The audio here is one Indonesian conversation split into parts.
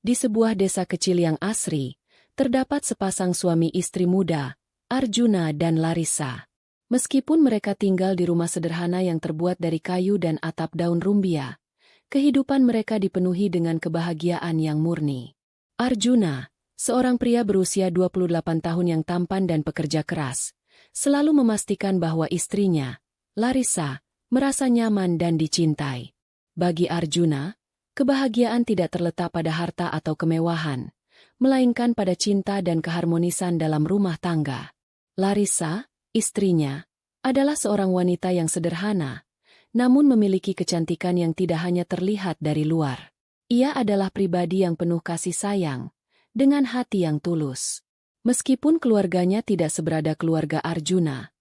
Di sebuah desa kecil yang asri, terdapat sepasang suami istri muda, Arjuna dan Larissa. Meskipun mereka tinggal di rumah sederhana yang terbuat dari kayu dan atap daun rumbia, kehidupan mereka dipenuhi dengan kebahagiaan yang murni. Arjuna, seorang pria berusia 28 tahun yang tampan dan pekerja keras, selalu memastikan bahwa istrinya, Larissa, merasa nyaman dan dicintai. Bagi Arjuna, kebahagiaan tidak terletak pada harta atau kemewahan, melainkan pada cinta dan keharmonisan dalam rumah tangga. Larissa, istrinya, adalah seorang wanita yang sederhana, namun memiliki kecantikan yang tidak hanya terlihat dari luar. Ia adalah pribadi yang penuh kasih sayang, dengan hati yang tulus. Meskipun keluarganya tidak seberada keluarga Arjuna,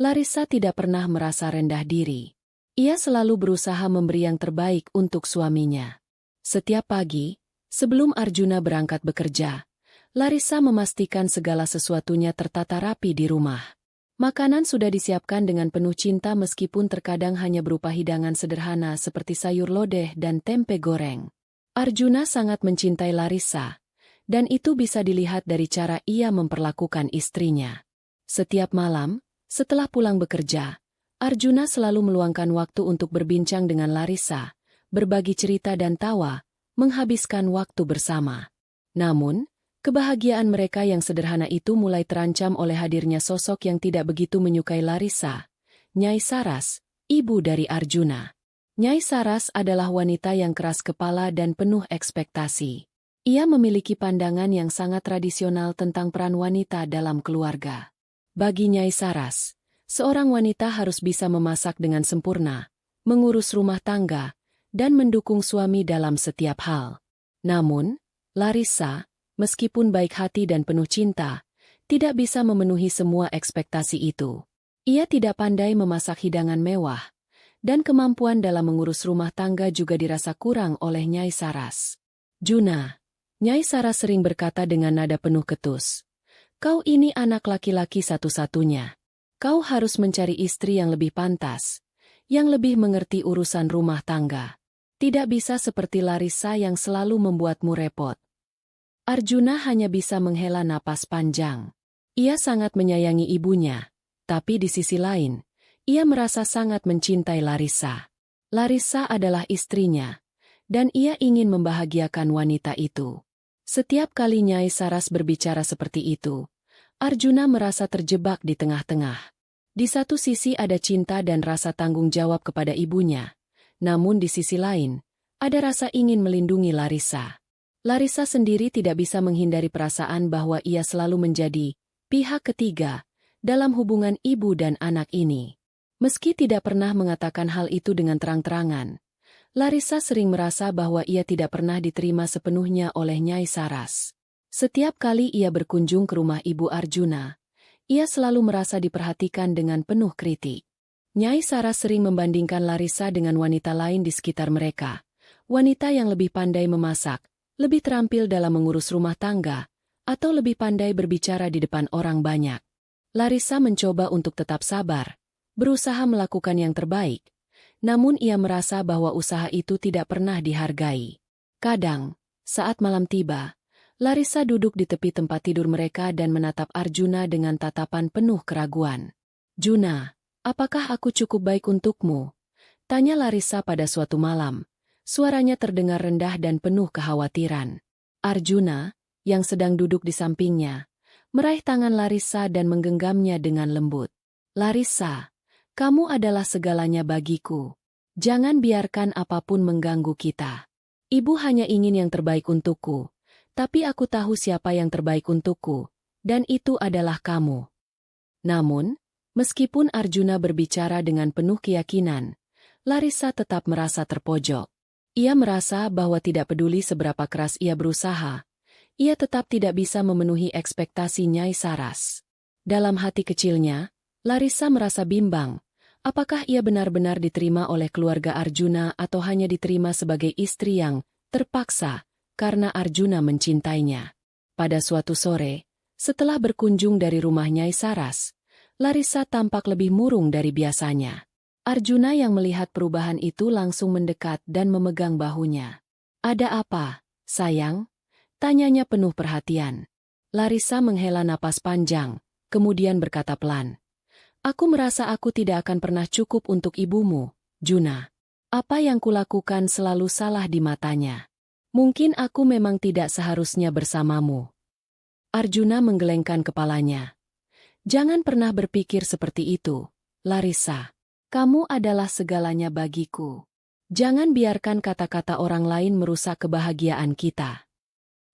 Larissa tidak pernah merasa rendah diri. Ia selalu berusaha memberi yang terbaik untuk suaminya. Setiap pagi, sebelum Arjuna berangkat bekerja, Larissa memastikan segala sesuatunya tertata rapi di rumah. Makanan sudah disiapkan dengan penuh cinta meskipun terkadang hanya berupa hidangan sederhana seperti sayur lodeh dan tempe goreng. Arjuna sangat mencintai Larissa, dan itu bisa dilihat dari cara ia memperlakukan istrinya. Setiap malam, setelah pulang bekerja, Arjuna selalu meluangkan waktu untuk berbincang dengan Larissa, berbagi cerita dan tawa, menghabiskan waktu bersama. Namun, kebahagiaan mereka yang sederhana itu mulai terancam oleh hadirnya sosok yang tidak begitu menyukai Larissa, Nyai Saras, ibu dari Arjuna. Nyai Saras adalah wanita yang keras kepala dan penuh ekspektasi. Ia memiliki pandangan yang sangat tradisional tentang peran wanita dalam keluarga. Bagi Nyai Saras, seorang wanita harus bisa memasak dengan sempurna, mengurus rumah tangga, dan mendukung suami dalam setiap hal. Namun, Larissa, meskipun baik hati dan penuh cinta, tidak bisa memenuhi semua ekspektasi itu. Ia tidak pandai memasak hidangan mewah, dan kemampuan dalam mengurus rumah tangga juga dirasa kurang oleh Nyai Saras. Juna, Nyai Saras sering berkata dengan nada penuh ketus, "Kau ini anak laki-laki satu-satunya. Kau harus mencari istri yang lebih pantas, yang lebih mengerti urusan rumah tangga. Tidak bisa seperti Larissa yang selalu membuatmu repot." Arjuna hanya bisa menghela napas panjang. Ia sangat menyayangi ibunya, tapi di sisi lain, ia merasa sangat mencintai Larissa. Larissa adalah istrinya, dan ia ingin membahagiakan wanita itu. Setiap kali Nyai Saras berbicara seperti itu, Arjuna merasa terjebak di tengah-tengah. Di satu sisi ada cinta dan rasa tanggung jawab kepada ibunya, namun di sisi lain, ada rasa ingin melindungi Larissa. Larissa sendiri tidak bisa menghindari perasaan bahwa ia selalu menjadi pihak ketiga dalam hubungan ibu dan anak ini. Meski tidak pernah mengatakan hal itu dengan terang-terangan, Larissa sering merasa bahwa ia tidak pernah diterima sepenuhnya oleh Nyai Saras. Setiap kali ia berkunjung ke rumah ibu Arjuna, ia selalu merasa diperhatikan dengan penuh kritik. Nyai Saras sering membandingkan Larissa dengan wanita lain di sekitar mereka, wanita yang lebih pandai memasak, lebih terampil dalam mengurus rumah tangga, atau lebih pandai berbicara di depan orang banyak. Larissa mencoba untuk tetap sabar, berusaha melakukan yang terbaik, namun ia merasa bahwa usaha itu tidak pernah dihargai. Kadang, saat malam tiba, Larissa duduk di tepi tempat tidur mereka dan menatap Arjuna dengan tatapan penuh keraguan. "Juna, apakah aku cukup baik untukmu?" tanya Larissa pada suatu malam. Suaranya terdengar rendah dan penuh kekhawatiran. Arjuna, yang sedang duduk di sampingnya, meraih tangan Larissa dan menggenggamnya dengan lembut. "Larissa, kamu adalah segalanya bagiku. Jangan biarkan apapun mengganggu kita. Ibu hanya ingin yang terbaik untukku, tapi aku tahu siapa yang terbaik untukku, dan itu adalah kamu." Namun, meskipun Arjuna berbicara dengan penuh keyakinan, Larissa tetap merasa terpojok. Ia merasa bahwa tidak peduli seberapa keras ia berusaha, ia tetap tidak bisa memenuhi ekspektasi Nyai Saras. Dalam hati kecilnya, Larissa merasa bimbang. Apakah ia benar-benar diterima oleh keluarga Arjuna atau hanya diterima sebagai istri yang terpaksa karena Arjuna mencintainya? Pada suatu sore, setelah berkunjung dari rumah Nyai Saras, Larissa tampak lebih murung dari biasanya. Arjuna yang melihat perubahan itu langsung mendekat dan memegang bahunya. "Ada apa, sayang?" Tanyanya penuh perhatian. Larissa menghela napas panjang, kemudian berkata pelan. Aku merasa aku tidak akan pernah cukup untuk ibumu, Juna. Apa yang kulakukan selalu salah di matanya. Mungkin aku memang tidak seharusnya bersamamu. Arjuna menggelengkan kepalanya. Jangan pernah berpikir seperti itu, Larissa. Kamu adalah segalanya bagiku. Jangan biarkan kata-kata orang lain merusak kebahagiaan kita.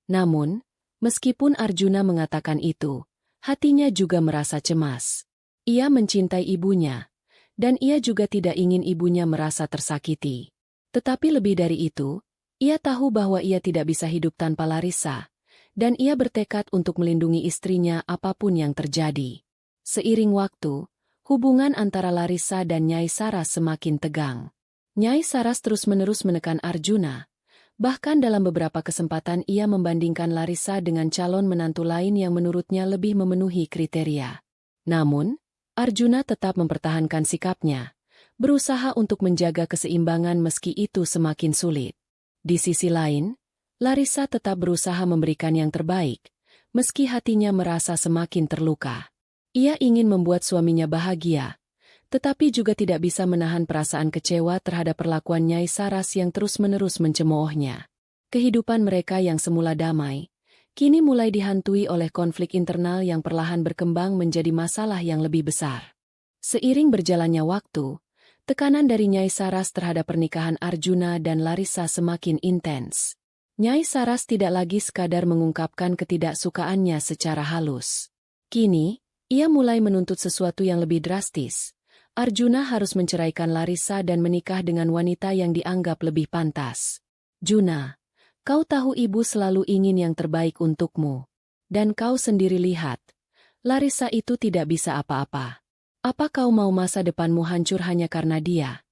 Namun, meskipun Arjuna mengatakan itu, hatinya juga merasa cemas. Ia mencintai ibunya, dan ia juga tidak ingin ibunya merasa tersakiti. Tetapi lebih dari itu, ia tahu bahwa ia tidak bisa hidup tanpa Larissa, dan ia bertekad untuk melindungi istrinya apapun yang terjadi. Seiring waktu, hubungan antara Larissa dan Nyai Saras semakin tegang. Nyai Saras terus-menerus menekan Arjuna. Bahkan dalam beberapa kesempatan ia membandingkan Larissa dengan calon menantu lain yang menurutnya lebih memenuhi kriteria. Namun, Arjuna tetap mempertahankan sikapnya, berusaha untuk menjaga keseimbangan meski itu semakin sulit. Di sisi lain, Larissa tetap berusaha memberikan yang terbaik, meski hatinya merasa semakin terluka. Ia ingin membuat suaminya bahagia, tetapi juga tidak bisa menahan perasaan kecewa terhadap perlakuan Nyai Saras yang terus-menerus mencemoohnya. Kehidupan mereka yang semula damai, kini mulai dihantui oleh konflik internal yang perlahan berkembang menjadi masalah yang lebih besar. Seiring berjalannya waktu, tekanan dari Nyai Saras terhadap pernikahan Arjuna dan Larissa semakin intens. Nyai Saras tidak lagi sekadar mengungkapkan ketidaksukaannya secara halus. Kini, ia mulai menuntut sesuatu yang lebih drastis. Arjuna harus menceraikan Larissa dan menikah dengan wanita yang dianggap lebih pantas. Juna, kau tahu ibu selalu ingin yang terbaik untukmu. Dan kau sendiri lihat, Larissa itu tidak bisa apa-apa. Apa kau mau masa depanmu hancur hanya karena dia?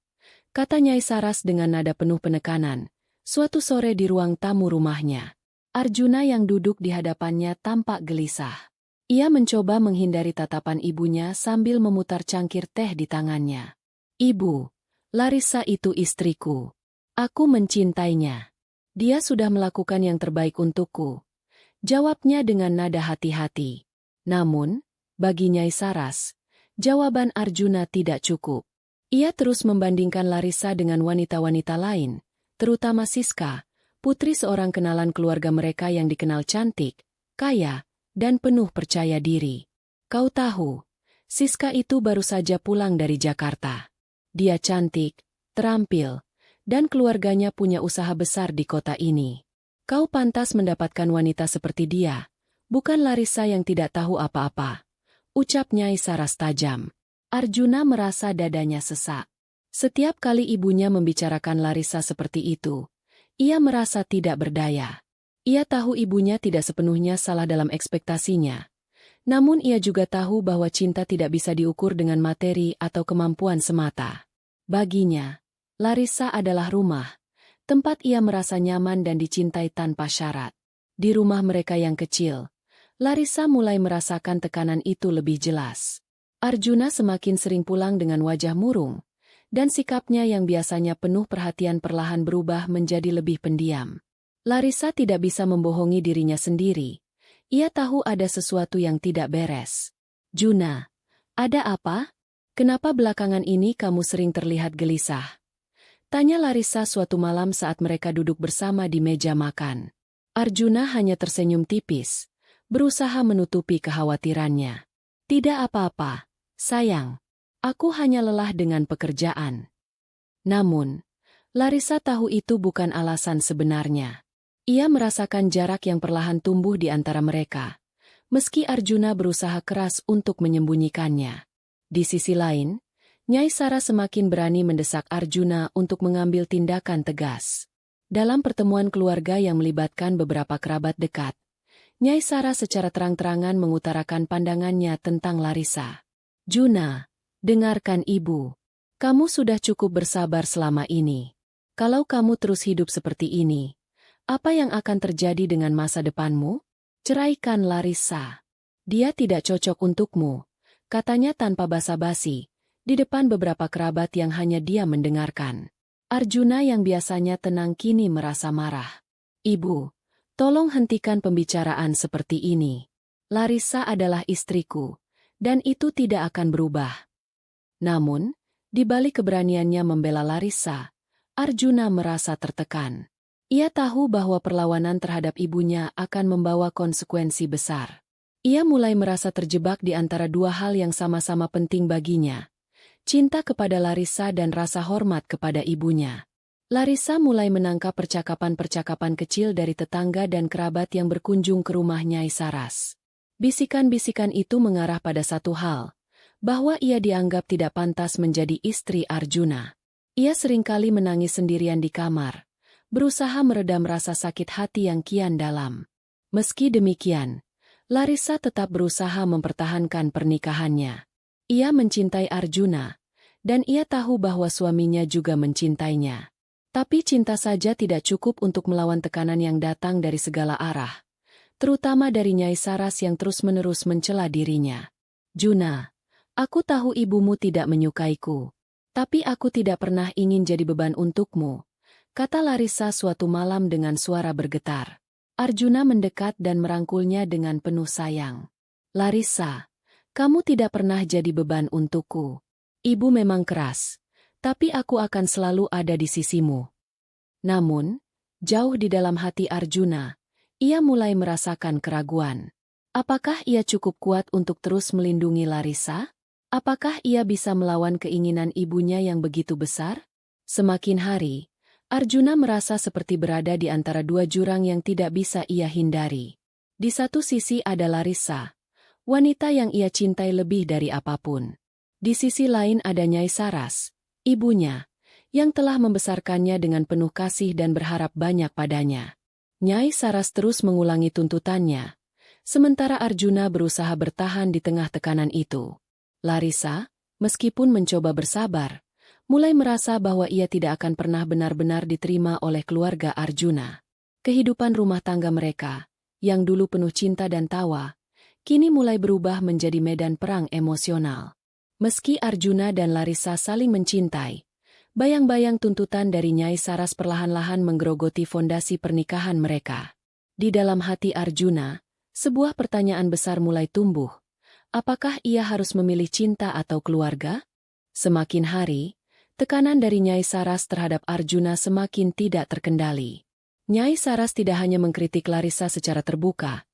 Kata Nyai Saras dengan nada penuh penekanan, suatu sore di ruang tamu rumahnya. Arjuna yang duduk di hadapannya tampak gelisah. Ia mencoba menghindari tatapan ibunya sambil memutar cangkir teh di tangannya. Ibu, Larissa itu istriku. Aku mencintainya. Dia sudah melakukan yang terbaik untukku. Jawabnya dengan nada hati-hati. Namun, bagi Nyai Saras, jawaban Arjuna tidak cukup. Ia terus membandingkan Larissa dengan wanita-wanita lain, terutama Siska, putri seorang kenalan keluarga mereka yang dikenal cantik, kaya, dan penuh percaya diri. Kau tahu, Siska itu baru saja pulang dari Jakarta. Dia cantik, terampil, dan keluarganya punya usaha besar di kota ini. Kau pantas mendapatkan wanita seperti dia, bukan Larissa yang tidak tahu apa-apa. Ucap Nyai Saras tajam. Arjuna merasa dadanya sesak. Setiap kali ibunya membicarakan Larissa seperti itu, ia merasa tidak berdaya. Ia tahu ibunya tidak sepenuhnya salah dalam ekspektasinya. Namun ia juga tahu bahwa cinta tidak bisa diukur dengan materi atau kemampuan semata. Baginya, Larissa adalah rumah, tempat ia merasa nyaman dan dicintai tanpa syarat. Di rumah mereka yang kecil, Larissa mulai merasakan tekanan itu lebih jelas. Arjuna semakin sering pulang dengan wajah murung, dan sikapnya yang biasanya penuh perhatian perlahan berubah menjadi lebih pendiam. Larissa tidak bisa membohongi dirinya sendiri. Ia tahu ada sesuatu yang tidak beres. Juna, ada apa? Kenapa belakangan ini kamu sering terlihat gelisah? Tanya Larissa suatu malam saat mereka duduk bersama di meja makan. Arjuna hanya tersenyum tipis, berusaha menutupi kekhawatirannya. Tidak apa-apa, sayang. Aku hanya lelah dengan pekerjaan. Namun, Larissa tahu itu bukan alasan sebenarnya. Ia merasakan jarak yang perlahan tumbuh di antara mereka, meski Arjuna berusaha keras untuk menyembunyikannya. Di sisi lain, Nyai Saras semakin berani mendesak Arjuna untuk mengambil tindakan tegas. Dalam pertemuan keluarga yang melibatkan beberapa kerabat dekat, Nyai Saras secara terang-terangan mengutarakan pandangannya tentang Larissa. Juna, dengarkan ibu. Kamu sudah cukup bersabar selama ini. Kalau kamu terus hidup seperti ini, apa yang akan terjadi dengan masa depanmu? Ceraikan Larissa. Dia tidak cocok untukmu, katanya tanpa basa-basi, di depan beberapa kerabat yang hanya dia mendengarkan. Arjuna yang biasanya tenang kini merasa marah. Ibu, Tolong hentikan pembicaraan seperti ini. Larissa adalah istriku, dan itu tidak akan berubah. Namun, di balik keberaniannya membela Larissa, Arjuna merasa tertekan. Ia tahu bahwa perlawanan terhadap ibunya akan membawa konsekuensi besar. Ia mulai merasa terjebak di antara dua hal yang sama-sama penting baginya. Cinta kepada Larissa dan rasa hormat kepada ibunya. Larissa mulai menangkap percakapan-percakapan kecil dari tetangga dan kerabat yang berkunjung ke rumah Nyai Saras. Bisikan-bisikan itu mengarah pada satu hal, bahwa ia dianggap tidak pantas menjadi istri Arjuna. Ia seringkali menangis sendirian di kamar, berusaha meredam rasa sakit hati yang kian dalam. Meski demikian, Larissa tetap berusaha mempertahankan pernikahannya. Ia mencintai Arjuna, dan ia tahu bahwa suaminya juga mencintainya. Tapi cinta saja tidak cukup untuk melawan tekanan yang datang dari segala arah, terutama dari Nyai Saras yang terus-menerus mencela dirinya. Juna, aku tahu ibumu tidak menyukaiku, tapi aku tidak pernah ingin jadi beban untukmu, kata Larissa suatu malam dengan suara bergetar. Arjuna mendekat dan merangkulnya dengan penuh sayang. Larissa, kamu tidak pernah jadi beban untukku. Ibu memang keras, tapi aku akan selalu ada di sisimu. Namun, jauh di dalam hati Arjuna, ia mulai merasakan keraguan. Apakah ia cukup kuat untuk terus melindungi Larissa? Apakah ia bisa melawan keinginan ibunya yang begitu besar? Semakin hari, Arjuna merasa seperti berada di antara dua jurang yang tidak bisa ia hindari. Di satu sisi ada Larissa, wanita yang ia cintai lebih dari apapun. Di sisi lain ada Nyai Saras, ibunya, yang telah membesarkannya dengan penuh kasih dan berharap banyak padanya. Nyai Saras terus mengulangi tuntutannya, sementara Arjuna berusaha bertahan di tengah tekanan itu. Larissa, meskipun mencoba bersabar, mulai merasa bahwa ia tidak akan pernah benar-benar diterima oleh keluarga Arjuna. Kehidupan rumah tangga mereka, yang dulu penuh cinta dan tawa, kini mulai berubah menjadi medan perang emosional. Meski Arjuna dan Larissa saling mencintai, bayang-bayang tuntutan dari Nyai Saras perlahan-lahan menggerogoti fondasi pernikahan mereka. Di dalam hati Arjuna, sebuah pertanyaan besar mulai tumbuh. Apakah ia harus memilih cinta atau keluarga? Semakin hari, tekanan dari Nyai Saras terhadap Arjuna semakin tidak terkendali. Nyai Saras tidak hanya mengkritik Larissa secara terbuka,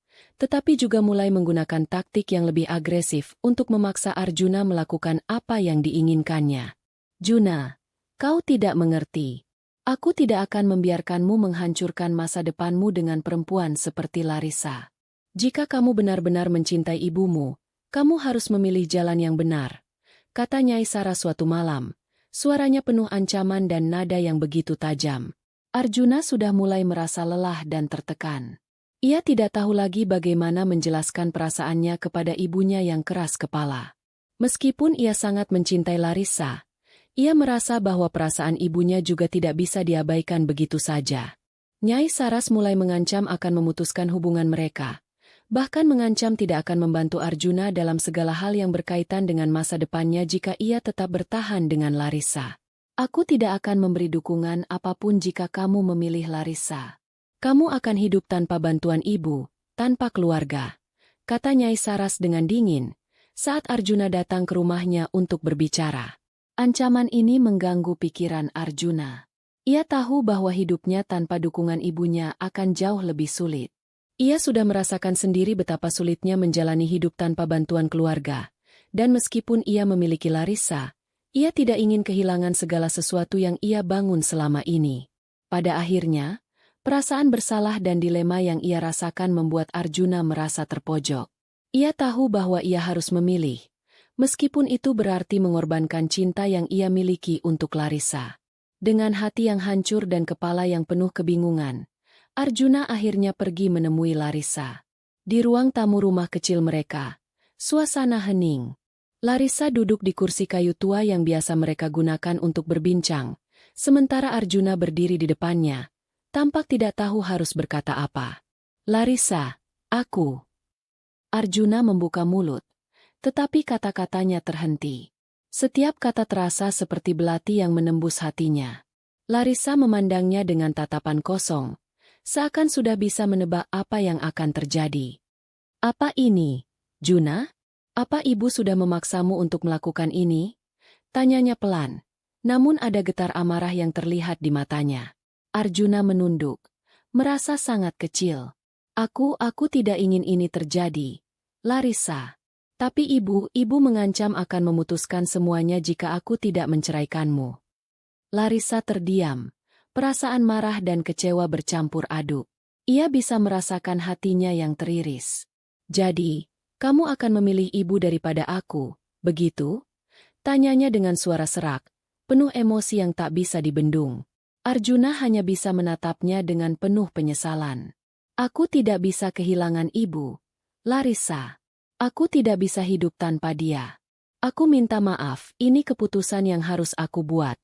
tetapi juga mulai menggunakan taktik yang lebih agresif untuk memaksa Arjuna melakukan apa yang diinginkannya. Juna, kau tidak mengerti. Aku tidak akan membiarkanmu menghancurkan masa depanmu dengan perempuan seperti Larissa. Jika kamu benar-benar mencintai ibumu, kamu harus memilih jalan yang benar, kata Nyai Saras suatu malam, suaranya penuh ancaman dan nada yang begitu tajam. Arjuna sudah mulai merasa lelah dan tertekan. Ia tidak tahu lagi bagaimana menjelaskan perasaannya kepada ibunya yang keras kepala. Meskipun ia sangat mencintai Larissa, ia merasa bahwa perasaan ibunya juga tidak bisa diabaikan begitu saja. Nyai Saras mulai mengancam akan memutuskan hubungan mereka, bahkan mengancam tidak akan membantu Arjuna dalam segala hal yang berkaitan dengan masa depannya jika ia tetap bertahan dengan Larissa. Aku tidak akan memberi dukungan apapun jika kamu memilih Larissa. Kamu akan hidup tanpa bantuan ibu, tanpa keluarga, kata Nyai Saras dengan dingin, saat Arjuna datang ke rumahnya untuk berbicara. Ancaman ini mengganggu pikiran Arjuna. Ia tahu bahwa hidupnya tanpa dukungan ibunya akan jauh lebih sulit. Ia sudah merasakan sendiri betapa sulitnya menjalani hidup tanpa bantuan keluarga, dan meskipun ia memiliki Larissa, ia tidak ingin kehilangan segala sesuatu yang ia bangun selama ini. Pada akhirnya, perasaan bersalah dan dilema yang ia rasakan membuat Arjuna merasa terpojok. Ia tahu bahwa ia harus memilih, meskipun itu berarti mengorbankan cinta yang ia miliki untuk Larissa. Dengan hati yang hancur dan kepala yang penuh kebingungan, Arjuna akhirnya pergi menemui Larissa. Di ruang tamu rumah kecil mereka, suasana hening. Larissa duduk di kursi kayu tua yang biasa mereka gunakan untuk berbincang, sementara Arjuna berdiri di depannya, tampak tidak tahu harus berkata apa. Larissa, aku. Arjuna membuka mulut, tetapi kata-katanya terhenti. Setiap kata terasa seperti belati yang menembus hatinya. Larissa memandangnya dengan tatapan kosong, seakan sudah bisa menebak apa yang akan terjadi. Apa ini, Juna? Apa ibu sudah memaksamu untuk melakukan ini? Tanyanya pelan, namun ada getar amarah yang terlihat di matanya. Arjuna menunduk, merasa sangat kecil. Aku tidak ingin ini terjadi, Larissa. Tapi ibu mengancam akan memutuskan semuanya jika aku tidak menceraikanmu. Larissa terdiam, perasaan marah dan kecewa bercampur aduk. Ia bisa merasakan hatinya yang teriris. Jadi, kamu akan memilih ibu daripada aku, begitu? Tanyanya dengan suara serak, penuh emosi yang tak bisa dibendung. Arjuna hanya bisa menatapnya dengan penuh penyesalan. Aku tidak bisa kehilangan ibu, Larissa. Aku tidak bisa hidup tanpa dia. Aku minta maaf, ini keputusan yang harus aku buat.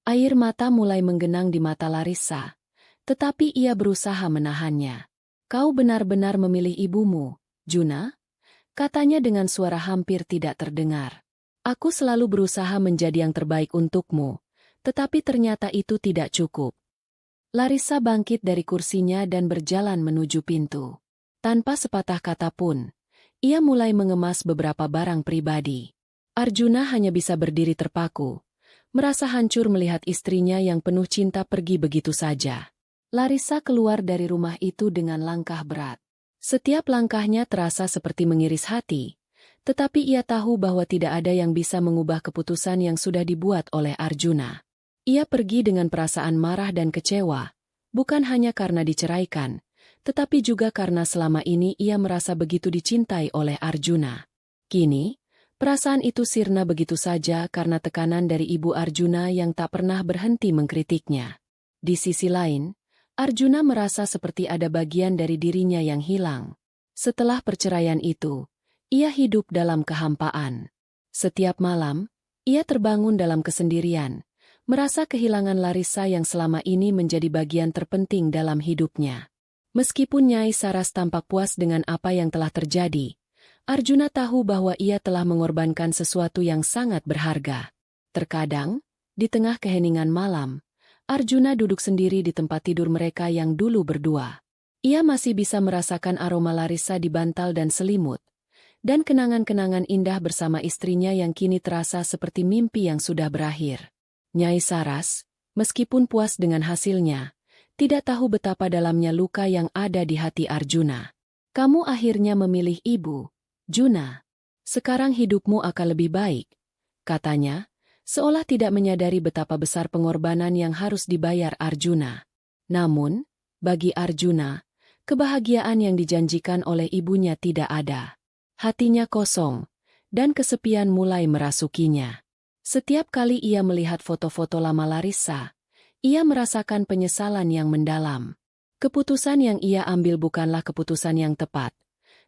Air mata mulai menggenang di mata Larissa, tetapi ia berusaha menahannya. Kau benar-benar memilih ibumu, Juna? Katanya dengan suara hampir tidak terdengar. Aku selalu berusaha menjadi yang terbaik untukmu, tetapi ternyata itu tidak cukup. Larissa bangkit dari kursinya dan berjalan menuju pintu. Tanpa sepatah kata pun, ia mulai mengemas beberapa barang pribadi. Arjuna hanya bisa berdiri terpaku, merasa hancur melihat istrinya yang penuh cinta pergi begitu saja. Larissa keluar dari rumah itu dengan langkah berat. Setiap langkahnya terasa seperti mengiris hati, tetapi ia tahu bahwa tidak ada yang bisa mengubah keputusan yang sudah dibuat oleh Arjuna. Ia pergi dengan perasaan marah dan kecewa, bukan hanya karena diceraikan, tetapi juga karena selama ini ia merasa begitu dicintai oleh Arjuna. Kini, perasaan itu sirna begitu saja karena tekanan dari ibu Arjuna yang tak pernah berhenti mengkritiknya. Di sisi lain, Arjuna merasa seperti ada bagian dari dirinya yang hilang. Setelah perceraian itu, ia hidup dalam kehampaan. Setiap malam, ia terbangun dalam kesendirian, merasa kehilangan Larissa yang selama ini menjadi bagian terpenting dalam hidupnya. Meskipun Nyai Saras tampak puas dengan apa yang telah terjadi, Arjuna tahu bahwa ia telah mengorbankan sesuatu yang sangat berharga. Terkadang, di tengah keheningan malam, Arjuna duduk sendiri di tempat tidur mereka yang dulu berdua. Ia masih bisa merasakan aroma Larissa di bantal dan selimut, dan kenangan-kenangan indah bersama istrinya yang kini terasa seperti mimpi yang sudah berakhir. Nyai Saras, meskipun puas dengan hasilnya, tidak tahu betapa dalamnya luka yang ada di hati Arjuna. Kamu akhirnya memilih ibu, Juna. Sekarang hidupmu akan lebih baik, katanya, seolah tidak menyadari betapa besar pengorbanan yang harus dibayar Arjuna. Namun, bagi Arjuna, kebahagiaan yang dijanjikan oleh ibunya tidak ada. Hatinya kosong, dan kesepian mulai merasukinya. Setiap kali ia melihat foto-foto lama Larissa, ia merasakan penyesalan yang mendalam. Keputusan yang ia ambil bukanlah keputusan yang tepat,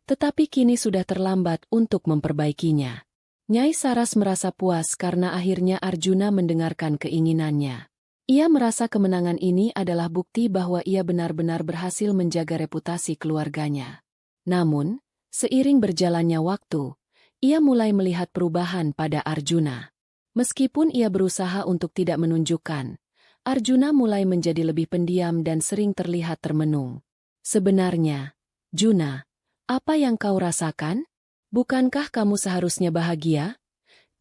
tetapi kini sudah terlambat untuk memperbaikinya. Nyai Saras merasa puas karena akhirnya Arjuna mendengarkan keinginannya. Ia merasa kemenangan ini adalah bukti bahwa ia benar-benar berhasil menjaga reputasi keluarganya. Namun, seiring berjalannya waktu, ia mulai melihat perubahan pada Arjuna. Meskipun ia berusaha untuk tidak menunjukkan, Arjuna mulai menjadi lebih pendiam dan sering terlihat termenung. Sebenarnya, Juna, apa yang kau rasakan? Bukankah kamu seharusnya bahagia?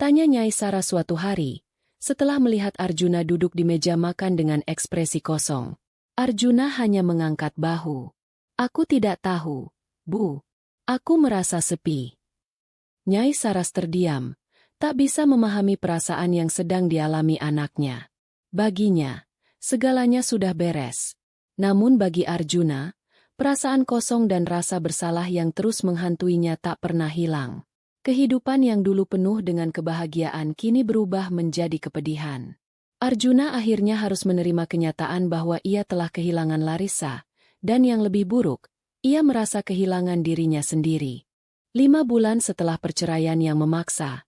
Tanya Nyai Saras suatu hari, setelah melihat Arjuna duduk di meja makan dengan ekspresi kosong. Arjuna hanya mengangkat bahu. Aku tidak tahu, Bu. Aku merasa sepi. Nyai Saras terdiam, tak bisa memahami perasaan yang sedang dialami anaknya. Baginya, segalanya sudah beres. Namun bagi Arjuna, perasaan kosong dan rasa bersalah yang terus menghantuinya tak pernah hilang. Kehidupan yang dulu penuh dengan kebahagiaan kini berubah menjadi kepedihan. Arjuna akhirnya harus menerima kenyataan bahwa ia telah kehilangan Larissa, dan yang lebih buruk, ia merasa kehilangan dirinya sendiri. 5 bulan setelah perceraian yang memaksa,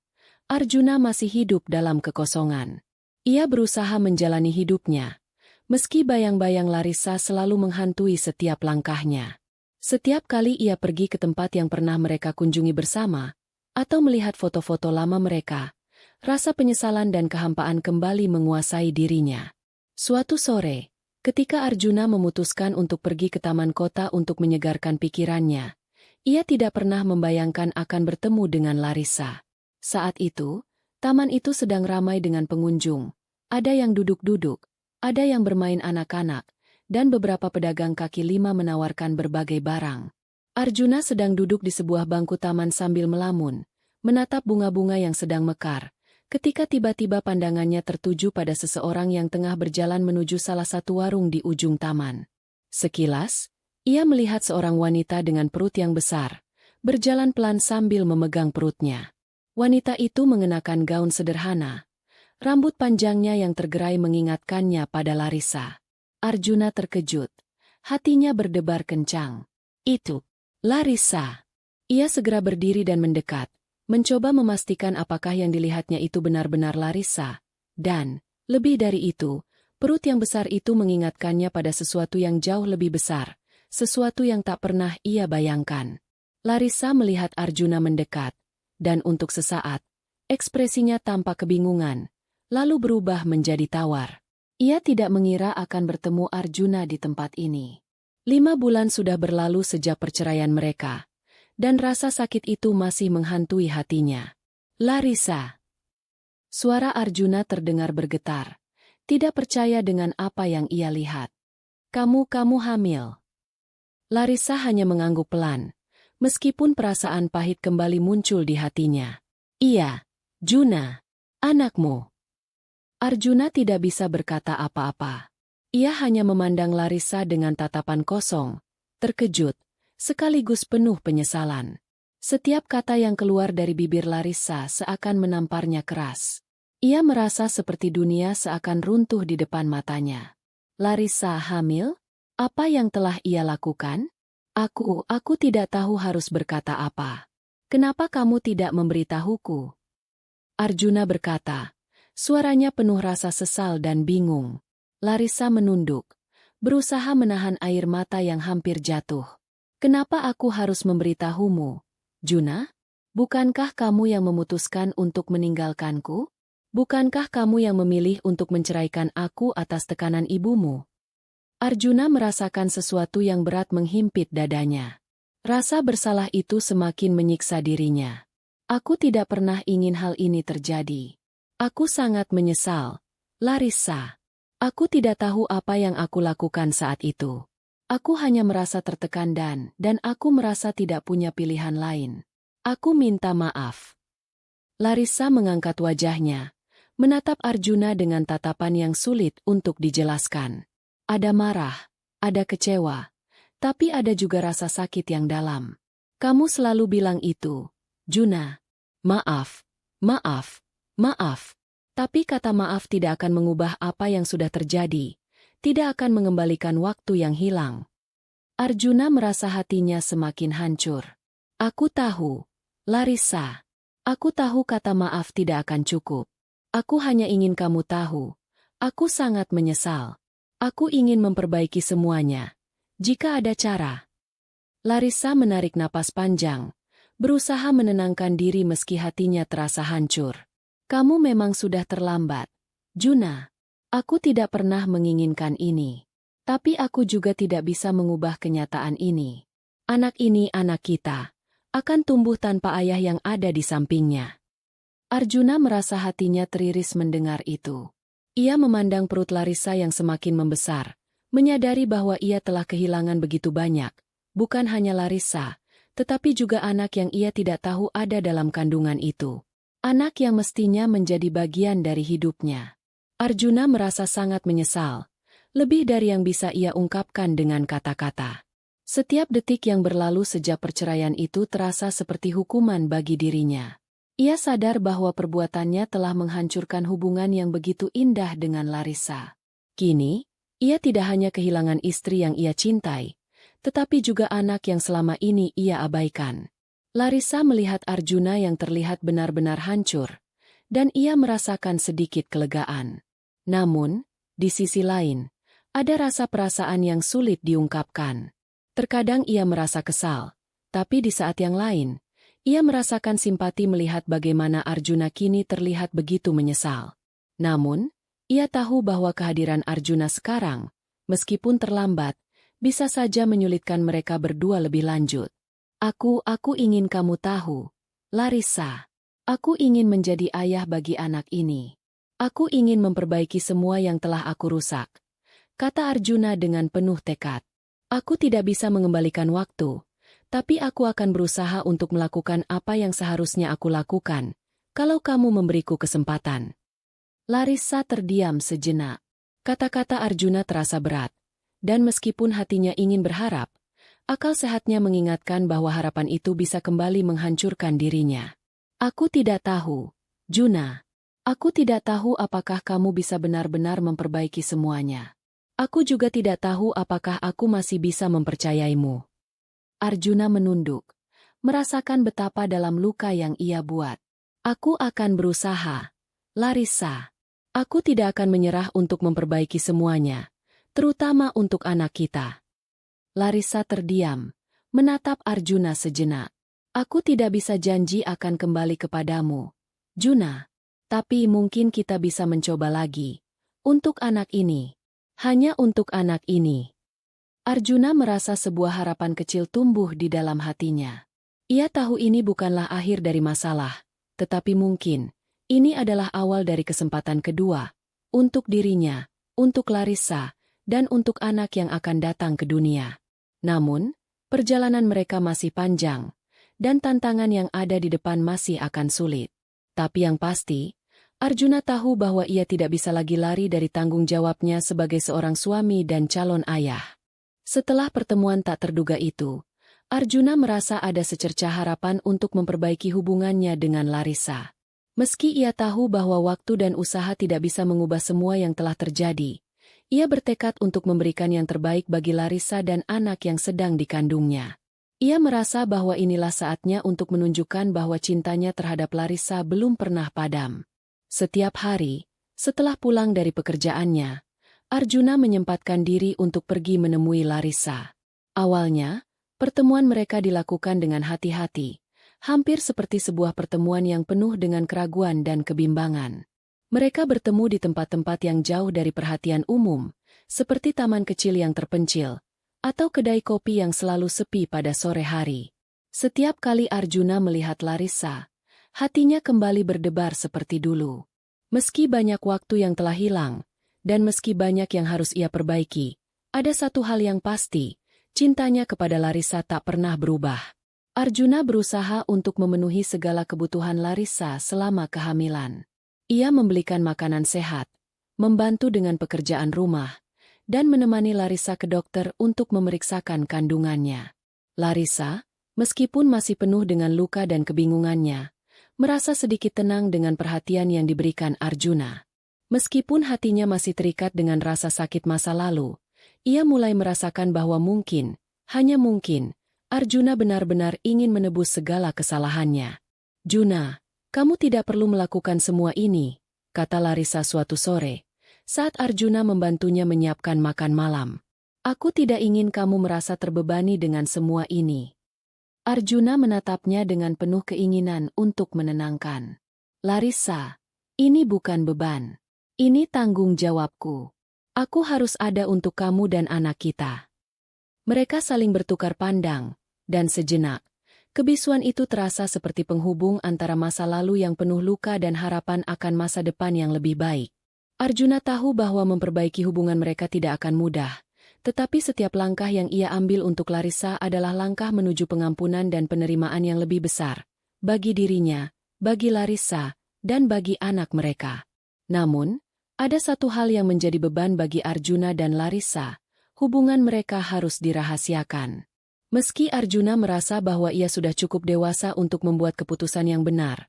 Arjuna masih hidup dalam kekosongan. Ia berusaha menjalani hidupnya, meski bayang-bayang Larissa selalu menghantui setiap langkahnya. Setiap kali ia pergi ke tempat yang pernah mereka kunjungi bersama, atau melihat foto-foto lama mereka, rasa penyesalan dan kehampaan kembali menguasai dirinya. Suatu sore, Ketika Arjuna memutuskan untuk pergi ke taman kota untuk menyegarkan pikirannya, ia tidak pernah membayangkan akan bertemu dengan Larissa. Saat itu, taman itu sedang ramai dengan pengunjung. Ada yang duduk-duduk, ada yang bermain anak-anak, dan beberapa pedagang kaki lima menawarkan berbagai barang. Arjuna sedang duduk di sebuah bangku taman sambil melamun, menatap bunga-bunga yang sedang mekar, ketika tiba-tiba pandangannya tertuju pada seseorang yang tengah berjalan menuju salah satu warung di ujung taman. Sekilas, ia melihat seorang wanita dengan perut yang besar, berjalan pelan sambil memegang perutnya. Wanita itu mengenakan gaun sederhana. Rambut panjangnya yang tergerai mengingatkannya pada Larissa. Arjuna terkejut. Hatinya berdebar kencang. Itu Larissa. Ia segera berdiri dan mendekat, mencoba memastikan apakah yang dilihatnya itu benar-benar Larissa. Dan, lebih dari itu, perut yang besar itu mengingatkannya pada sesuatu yang jauh lebih besar, sesuatu yang tak pernah ia bayangkan. Larissa melihat Arjuna mendekat, dan untuk sesaat, ekspresinya tampak kebingungan, lalu berubah menjadi tawar. Ia tidak mengira akan bertemu Arjuna di tempat ini. 5 bulan sudah berlalu sejak perceraian mereka, dan rasa sakit itu masih menghantui hatinya. Larissa. Suara Arjuna terdengar bergetar, tidak percaya dengan apa yang ia lihat. Kamu hamil. Larissa hanya mengangguk pelan, meskipun perasaan pahit kembali muncul di hatinya. Iya, Juna, anakmu. Arjuna tidak bisa berkata apa-apa. Ia hanya memandang Larissa dengan tatapan kosong, terkejut, sekaligus penuh penyesalan. Setiap kata yang keluar dari bibir Larissa seakan menamparnya keras. Ia merasa seperti dunia seakan runtuh di depan matanya. Larissa hamil? Apa yang telah ia lakukan? Aku tidak tahu harus berkata apa. Kenapa kamu tidak memberitahuku? Arjuna berkata, suaranya penuh rasa sesal dan bingung. Larissa menunduk, berusaha menahan air mata yang hampir jatuh. Kenapa aku harus memberitahumu, Juna? Bukankah kamu yang memutuskan untuk meninggalkanku? Bukankah kamu yang memilih untuk menceraikan aku atas tekanan ibumu? Arjuna merasakan sesuatu yang berat menghimpit dadanya. Rasa bersalah itu semakin menyiksa dirinya. Aku tidak pernah ingin hal ini terjadi. Aku sangat menyesal, Larissa. Aku tidak tahu apa yang aku lakukan saat itu. Aku hanya merasa tertekan dan aku merasa tidak punya pilihan lain. Aku minta maaf. Larissa mengangkat wajahnya, menatap Arjuna dengan tatapan yang sulit untuk dijelaskan. Ada marah, ada kecewa, tapi ada juga rasa sakit yang dalam. Kamu selalu bilang itu, Juna. Maaf, maaf, maaf. Tapi kata maaf tidak akan mengubah apa yang sudah terjadi, tidak akan mengembalikan waktu yang hilang. Arjuna merasa hatinya semakin hancur. Aku tahu, Larissa. Aku tahu kata maaf tidak akan cukup. Aku hanya ingin kamu tahu. Aku sangat menyesal. Aku ingin memperbaiki semuanya. Jika ada cara. Larissa menarik napas panjang, berusaha menenangkan diri meski hatinya terasa hancur. Kamu memang sudah terlambat, Juna. Aku tidak pernah menginginkan ini. Tapi aku juga tidak bisa mengubah kenyataan ini. Anak ini anak kita, akan tumbuh tanpa ayah yang ada di sampingnya. Arjuna merasa hatinya teriris mendengar itu. Ia memandang perut Larissa yang semakin membesar, menyadari bahwa ia telah kehilangan begitu banyak, bukan hanya Larissa, tetapi juga anak yang ia tidak tahu ada dalam kandungan itu. Anak yang mestinya menjadi bagian dari hidupnya. Arjuna merasa sangat menyesal, lebih dari yang bisa ia ungkapkan dengan kata-kata. Setiap detik yang berlalu sejak perceraian itu terasa seperti hukuman bagi dirinya. Ia sadar bahwa perbuatannya telah menghancurkan hubungan yang begitu indah dengan Larissa. Kini, ia tidak hanya kehilangan istri yang ia cintai, tetapi juga anak yang selama ini ia abaikan. Larissa melihat Arjuna yang terlihat benar-benar hancur, dan ia merasakan sedikit kelegaan. Namun, di sisi lain, ada rasa perasaan yang sulit diungkapkan. Terkadang ia merasa kesal, tapi di saat yang lain, ia merasakan simpati melihat bagaimana Arjuna kini terlihat begitu menyesal. Namun, ia tahu bahwa kehadiran Arjuna sekarang Meskipun terlambat, bisa saja menyulitkan mereka berdua lebih lanjut. Aku ingin kamu tahu, Larissa. Aku ingin menjadi ayah bagi anak ini. Aku ingin memperbaiki semua yang telah aku rusak, kata Arjuna dengan penuh tekad. Aku tidak bisa mengembalikan waktu, tapi aku akan berusaha untuk melakukan apa yang seharusnya aku lakukan, kalau kamu memberiku kesempatan. Larissa terdiam sejenak. Kata-kata Arjuna terasa berat, dan meskipun hatinya ingin berharap, akal sehatnya mengingatkan bahwa harapan itu bisa kembali menghancurkan dirinya. Aku tidak tahu, Juna. Aku tidak tahu apakah kamu bisa benar-benar memperbaiki semuanya. Aku juga tidak tahu apakah aku masih bisa mempercayaimu. Arjuna menunduk, merasakan betapa dalam luka yang ia buat. Aku akan berusaha, Larissa. Aku tidak akan menyerah untuk memperbaiki semuanya, terutama untuk anak kita. Larissa terdiam, menatap Arjuna sejenak. Aku tidak bisa janji akan kembali kepadamu, Juna. Tapi mungkin kita bisa mencoba lagi. Untuk anak ini. Hanya untuk anak ini. Arjuna merasa sebuah harapan kecil tumbuh di dalam hatinya. Ia tahu ini bukanlah akhir dari masalah, tetapi mungkin ini adalah awal dari kesempatan kedua. Untuk dirinya, untuk Larissa, dan untuk anak yang akan datang ke dunia. Namun, perjalanan mereka masih panjang, dan tantangan yang ada di depan masih akan sulit. Tapi yang pasti, Arjuna tahu bahwa ia tidak bisa lagi lari dari tanggung jawabnya sebagai seorang suami dan calon ayah. Setelah pertemuan tak terduga itu, Arjuna merasa ada secercah harapan untuk memperbaiki hubungannya dengan Larissa. Meski ia tahu bahwa waktu dan usaha tidak bisa mengubah semua yang telah terjadi, ia bertekad untuk memberikan yang terbaik bagi Larissa dan anak yang sedang dikandungnya. Ia merasa bahwa inilah saatnya untuk menunjukkan bahwa cintanya terhadap Larissa belum pernah padam. Setiap hari, setelah pulang dari pekerjaannya, Arjuna menyempatkan diri untuk pergi menemui Larissa. Awalnya, pertemuan mereka dilakukan dengan hati-hati, hampir seperti sebuah pertemuan yang penuh dengan keraguan dan kebimbangan. Mereka bertemu di tempat-tempat yang jauh dari perhatian umum, seperti taman kecil yang terpencil, atau kedai kopi yang selalu sepi pada sore hari. Setiap kali Arjuna melihat Larissa, hatinya kembali berdebar seperti dulu. Meski banyak waktu yang telah hilang, dan meski banyak yang harus ia perbaiki, ada satu hal yang pasti, cintanya kepada Larissa tak pernah berubah. Arjuna berusaha untuk memenuhi segala kebutuhan Larissa selama kehamilan. Ia membelikan makanan sehat, membantu dengan pekerjaan rumah, dan menemani Larissa ke dokter untuk memeriksakan kandungannya. Larissa, meskipun masih penuh dengan luka dan kebingungannya, merasa sedikit tenang dengan perhatian yang diberikan Arjuna. Meskipun hatinya masih terikat dengan rasa sakit masa lalu, ia mulai merasakan bahwa mungkin, hanya mungkin, Arjuna benar-benar ingin menebus segala kesalahannya. Juna, kamu tidak perlu melakukan semua ini, kata Larissa suatu sore, saat Arjuna membantunya menyiapkan makan malam. Aku tidak ingin kamu merasa terbebani dengan semua ini. Arjuna menatapnya dengan penuh keinginan untuk menenangkan. Larissa, ini bukan beban. Ini tanggung jawabku. Aku harus ada untuk kamu dan anak kita. Mereka saling bertukar pandang, dan sejenak, kebisuan itu terasa seperti penghubung antara masa lalu yang penuh luka dan harapan akan masa depan yang lebih baik. Arjuna tahu bahwa memperbaiki hubungan mereka tidak akan mudah, tetapi setiap langkah yang ia ambil untuk Larissa adalah langkah menuju pengampunan dan penerimaan yang lebih besar, bagi dirinya, bagi Larissa, dan bagi anak mereka. Namun, ada satu hal yang menjadi beban bagi Arjuna dan Larissa, hubungan mereka harus dirahasiakan. Meski Arjuna merasa bahwa ia sudah cukup dewasa untuk membuat keputusan yang benar,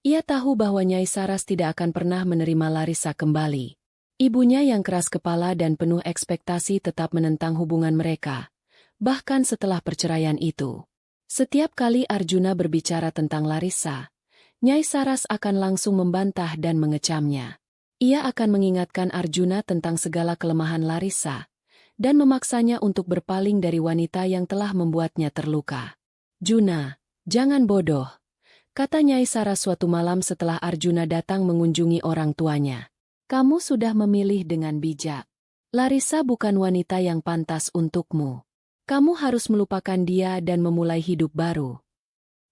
ia tahu bahwa Nyai Saras tidak akan pernah menerima Larissa kembali. Ibunya yang keras kepala dan penuh ekspektasi tetap menentang hubungan mereka, bahkan setelah perceraian itu. Setiap kali Arjuna berbicara tentang Larissa, Nyai Saras akan langsung membantah dan mengecamnya. Ia akan mengingatkan Arjuna tentang segala kelemahan Larissa, dan memaksanya untuk berpaling dari wanita yang telah membuatnya terluka. Juna, jangan bodoh, kata Nyai Saras suatu malam setelah Arjuna datang mengunjungi orang tuanya. Kamu sudah memilih dengan bijak. Larissa bukan wanita yang pantas untukmu. Kamu harus melupakan dia dan memulai hidup baru.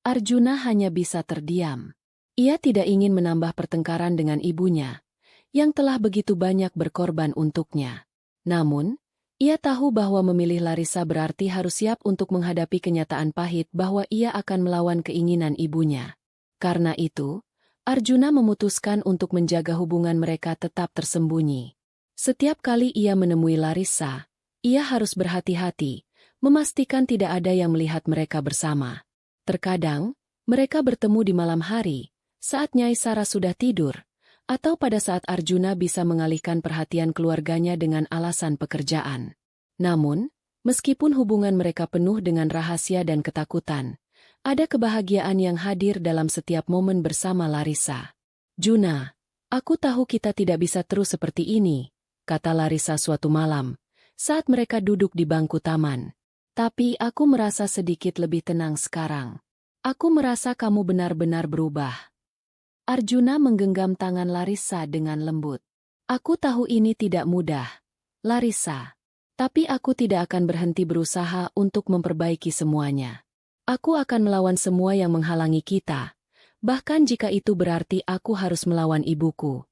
Arjuna hanya bisa terdiam. Ia tidak ingin menambah pertengkaran dengan ibunya, yang telah begitu banyak berkorban untuknya. Namun, ia tahu bahwa memilih Larissa berarti harus siap untuk menghadapi kenyataan pahit bahwa ia akan melawan keinginan ibunya. Karena itu, Arjuna memutuskan untuk menjaga hubungan mereka tetap tersembunyi. Setiap kali ia menemui Larissa, ia harus berhati-hati, memastikan tidak ada yang melihat mereka bersama. Terkadang, mereka bertemu di malam hari, saat Nyai Sara sudah tidur, atau pada saat Arjuna bisa mengalihkan perhatian keluarganya dengan alasan pekerjaan. Namun, meskipun hubungan mereka penuh dengan rahasia dan ketakutan, ada kebahagiaan yang hadir dalam setiap momen bersama Larissa. "Juna, aku tahu kita tidak bisa terus seperti ini," kata Larissa suatu malam, saat mereka duduk di bangku taman. "Tapi aku merasa sedikit lebih tenang sekarang. Aku merasa kamu benar-benar berubah." Arjuna menggenggam tangan Larissa dengan lembut. "Aku tahu ini tidak mudah, Larissa. Tapi aku tidak akan berhenti berusaha untuk memperbaiki semuanya. Aku akan melawan semua yang menghalangi kita, bahkan jika itu berarti aku harus melawan ibuku."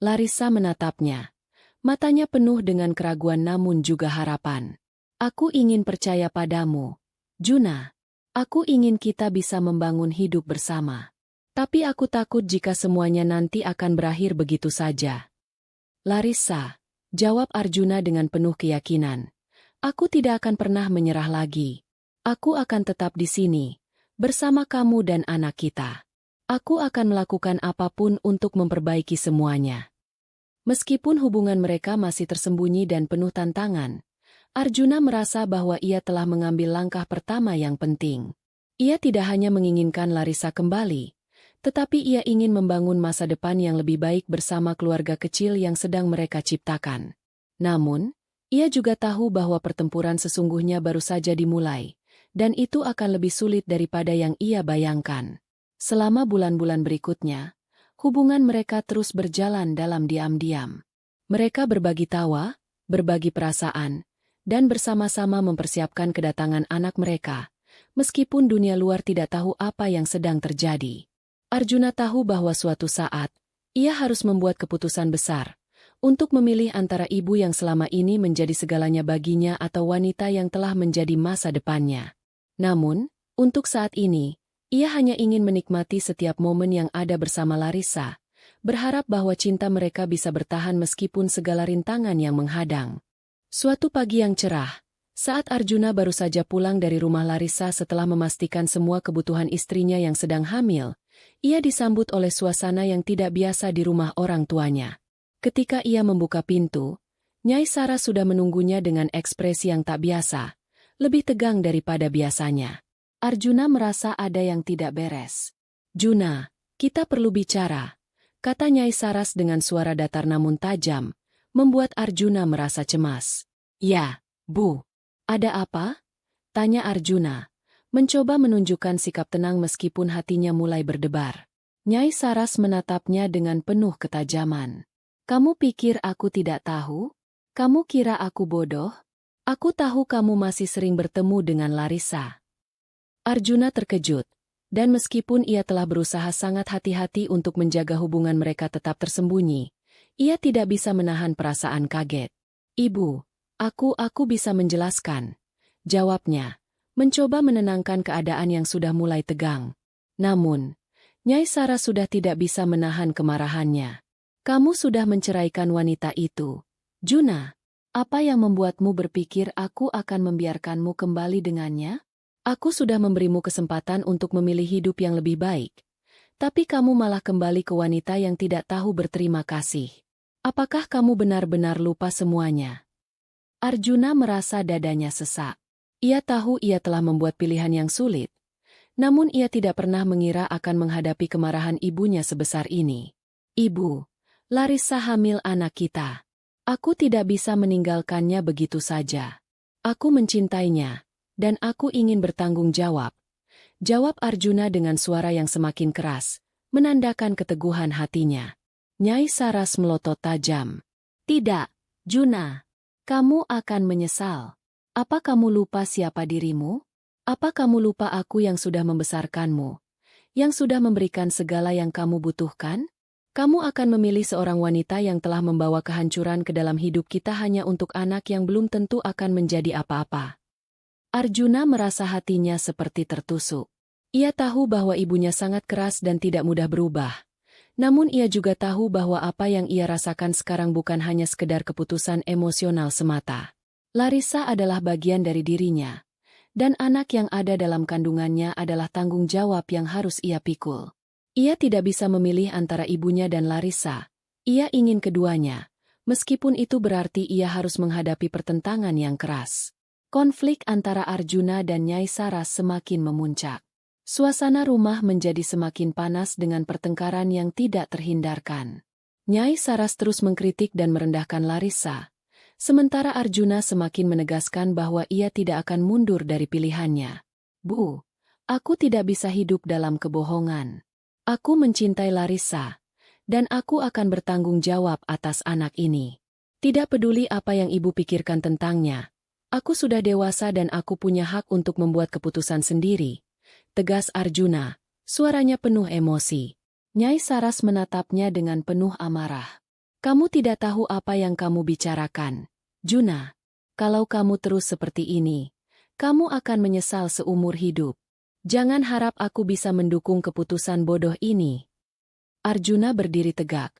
Larissa menatapnya. Matanya penuh dengan keraguan namun juga harapan. "Aku ingin percaya padamu, Juna. Aku ingin kita bisa membangun hidup bersama. Tapi aku takut jika semuanya nanti akan berakhir begitu saja." "Larissa," jawab Arjuna dengan penuh keyakinan, "aku tidak akan pernah menyerah lagi. Aku akan tetap di sini, bersama kamu dan anak kita. Aku akan melakukan apapun untuk memperbaiki semuanya." Meskipun hubungan mereka masih tersembunyi dan penuh tantangan, Arjuna merasa bahwa ia telah mengambil langkah pertama yang penting. Ia tidak hanya menginginkan Larissa kembali, tetapi ia ingin membangun masa depan yang lebih baik bersama keluarga kecil yang sedang mereka ciptakan. Namun, ia juga tahu bahwa pertempuran sesungguhnya baru saja dimulai, dan itu akan lebih sulit daripada yang ia bayangkan. Selama bulan-bulan berikutnya, hubungan mereka terus berjalan dalam diam-diam. Mereka berbagi tawa, berbagi perasaan, dan bersama-sama mempersiapkan kedatangan anak mereka, meskipun dunia luar tidak tahu apa yang sedang terjadi. Arjuna tahu bahwa suatu saat, ia harus membuat keputusan besar, untuk memilih antara ibu yang selama ini menjadi segalanya baginya atau wanita yang telah menjadi masa depannya. Namun, untuk saat ini, ia hanya ingin menikmati setiap momen yang ada bersama Larissa, berharap bahwa cinta mereka bisa bertahan meskipun segala rintangan yang menghadang. Suatu pagi yang cerah, saat Arjuna baru saja pulang dari rumah Larissa setelah memastikan semua kebutuhan istrinya yang sedang hamil, ia disambut oleh suasana yang tidak biasa di rumah orang tuanya. Ketika ia membuka pintu, Nyai Sara sudah menunggunya dengan ekspresi yang tak biasa, lebih tegang daripada biasanya. Arjuna merasa ada yang tidak beres. "Juna, kita perlu bicara," kata Nyai Saras dengan suara datar namun tajam, membuat Arjuna merasa cemas. "Ya, Bu. Ada apa?" tanya Arjuna, mencoba menunjukkan sikap tenang meskipun hatinya mulai berdebar. Nyai Saras menatapnya dengan penuh ketajaman. "Kamu pikir aku tidak tahu? Kamu kira aku bodoh? Aku tahu kamu masih sering bertemu dengan Larissa." Arjuna terkejut, dan meskipun ia telah berusaha sangat hati-hati untuk menjaga hubungan mereka tetap tersembunyi, ia tidak bisa menahan perasaan kaget. "Ibu, aku bisa menjelaskan," jawabnya, mencoba menenangkan keadaan yang sudah mulai tegang. Namun, Nyai Sara sudah tidak bisa menahan kemarahannya. "Kamu sudah menceraikan wanita itu, Juna. Apa yang membuatmu berpikir aku akan membiarkanmu kembali dengannya? Aku sudah memberimu kesempatan untuk memilih hidup yang lebih baik, tapi kamu malah kembali ke wanita yang tidak tahu berterima kasih. Apakah kamu benar-benar lupa semuanya?" Arjuna merasa dadanya sesak. Ia tahu ia telah membuat pilihan yang sulit, namun ia tidak pernah mengira akan menghadapi kemarahan ibunya sebesar ini. "Ibu, Larissa hamil anak kita. Aku tidak bisa meninggalkannya begitu saja. Aku mencintainya, dan aku ingin bertanggung jawab," jawab Arjuna dengan suara yang semakin keras, menandakan keteguhan hatinya. Nyai Saras melotot tajam. "Tidak, Juna. Kamu akan menyesal. Apa kamu lupa siapa dirimu? Apa kamu lupa aku yang sudah membesarkanmu, yang sudah memberikan segala yang kamu butuhkan? Kamu akan memilih seorang wanita yang telah membawa kehancuran ke dalam hidup kita hanya untuk anak yang belum tentu akan menjadi apa-apa. Arjuna merasa hatinya seperti tertusuk. Ia tahu bahwa ibunya sangat keras dan tidak mudah berubah. Namun ia juga tahu bahwa apa yang ia rasakan sekarang bukan hanya sekedar keputusan emosional semata. Larissa adalah bagian dari dirinya. Dan anak yang ada dalam kandungannya adalah tanggung jawab yang harus ia pikul. Ia tidak bisa memilih antara ibunya dan Larissa. Ia ingin keduanya, meskipun itu berarti ia harus menghadapi pertentangan yang keras. Konflik antara Arjuna dan Nyai Saras semakin memuncak. Suasana rumah menjadi semakin panas dengan pertengkaran yang tidak terhindarkan. Nyai Saras terus mengkritik dan merendahkan Larissa, sementara Arjuna semakin menegaskan bahwa ia tidak akan mundur dari pilihannya. Bu, aku tidak bisa hidup dalam kebohongan. Aku mencintai Larissa, dan aku akan bertanggung jawab atas anak ini. Tidak peduli apa yang ibu pikirkan tentangnya. Aku sudah dewasa dan aku punya hak untuk membuat keputusan sendiri, tegas Arjuna, suaranya penuh emosi. Nyai Saras menatapnya dengan penuh amarah. Kamu tidak tahu apa yang kamu bicarakan, Juna. Kalau kamu terus seperti ini, kamu akan menyesal seumur hidup. Jangan harap aku bisa mendukung keputusan bodoh ini. Arjuna berdiri tegak,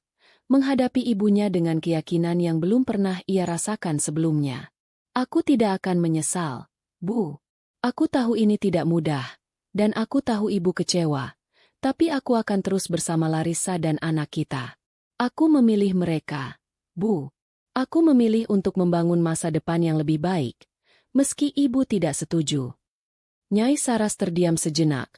menghadapi ibunya dengan keyakinan yang belum pernah ia rasakan sebelumnya. Aku tidak akan menyesal, Bu. Aku tahu ini tidak mudah, dan aku tahu ibu kecewa, tapi aku akan terus bersama Larissa dan anak kita. Aku memilih mereka, Bu. Aku memilih untuk membangun masa depan yang lebih baik, meski ibu tidak setuju. Nyai Saras terdiam sejenak,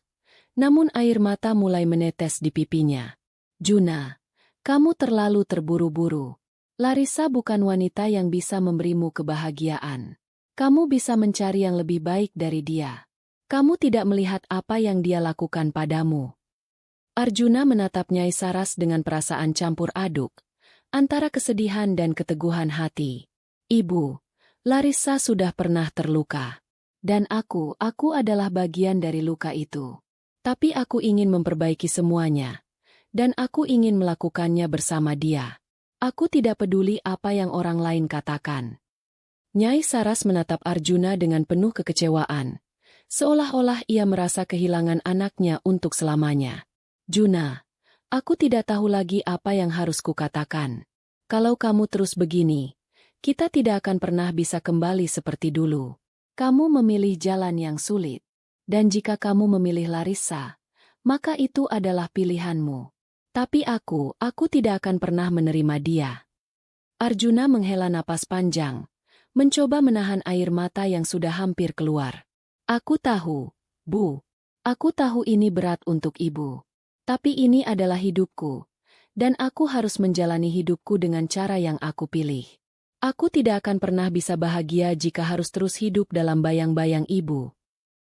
namun air mata mulai menetes di pipinya. Juna, kamu terlalu terburu-buru. Larissa bukan wanita yang bisa memberimu kebahagiaan. Kamu bisa mencari yang lebih baik dari dia. Kamu tidak melihat apa yang dia lakukan padamu. Arjuna menatap Nyai Saras dengan perasaan campur aduk, antara kesedihan dan keteguhan hati. Ibu, Larissa sudah pernah terluka. Dan aku adalah bagian dari luka itu. Tapi aku ingin memperbaiki semuanya. Dan aku ingin melakukannya bersama dia. Aku tidak peduli apa yang orang lain katakan. Nyai Saras menatap Arjuna dengan penuh kekecewaan. Seolah-olah ia merasa kehilangan anaknya untuk selamanya. Juna, aku tidak tahu lagi apa yang harus kukatakan. Kalau kamu terus begini, kita tidak akan pernah bisa kembali seperti dulu. Kamu memilih jalan yang sulit. Dan jika kamu memilih Larissa, maka itu adalah pilihanmu. Tapi aku tidak akan pernah menerima dia. Arjuna menghela napas panjang, mencoba menahan air mata yang sudah hampir keluar. Aku tahu, Bu. Aku tahu ini berat untuk ibu. Tapi ini adalah hidupku. Dan aku harus menjalani hidupku dengan cara yang aku pilih. Aku tidak akan pernah bisa bahagia jika harus terus hidup dalam bayang-bayang ibu.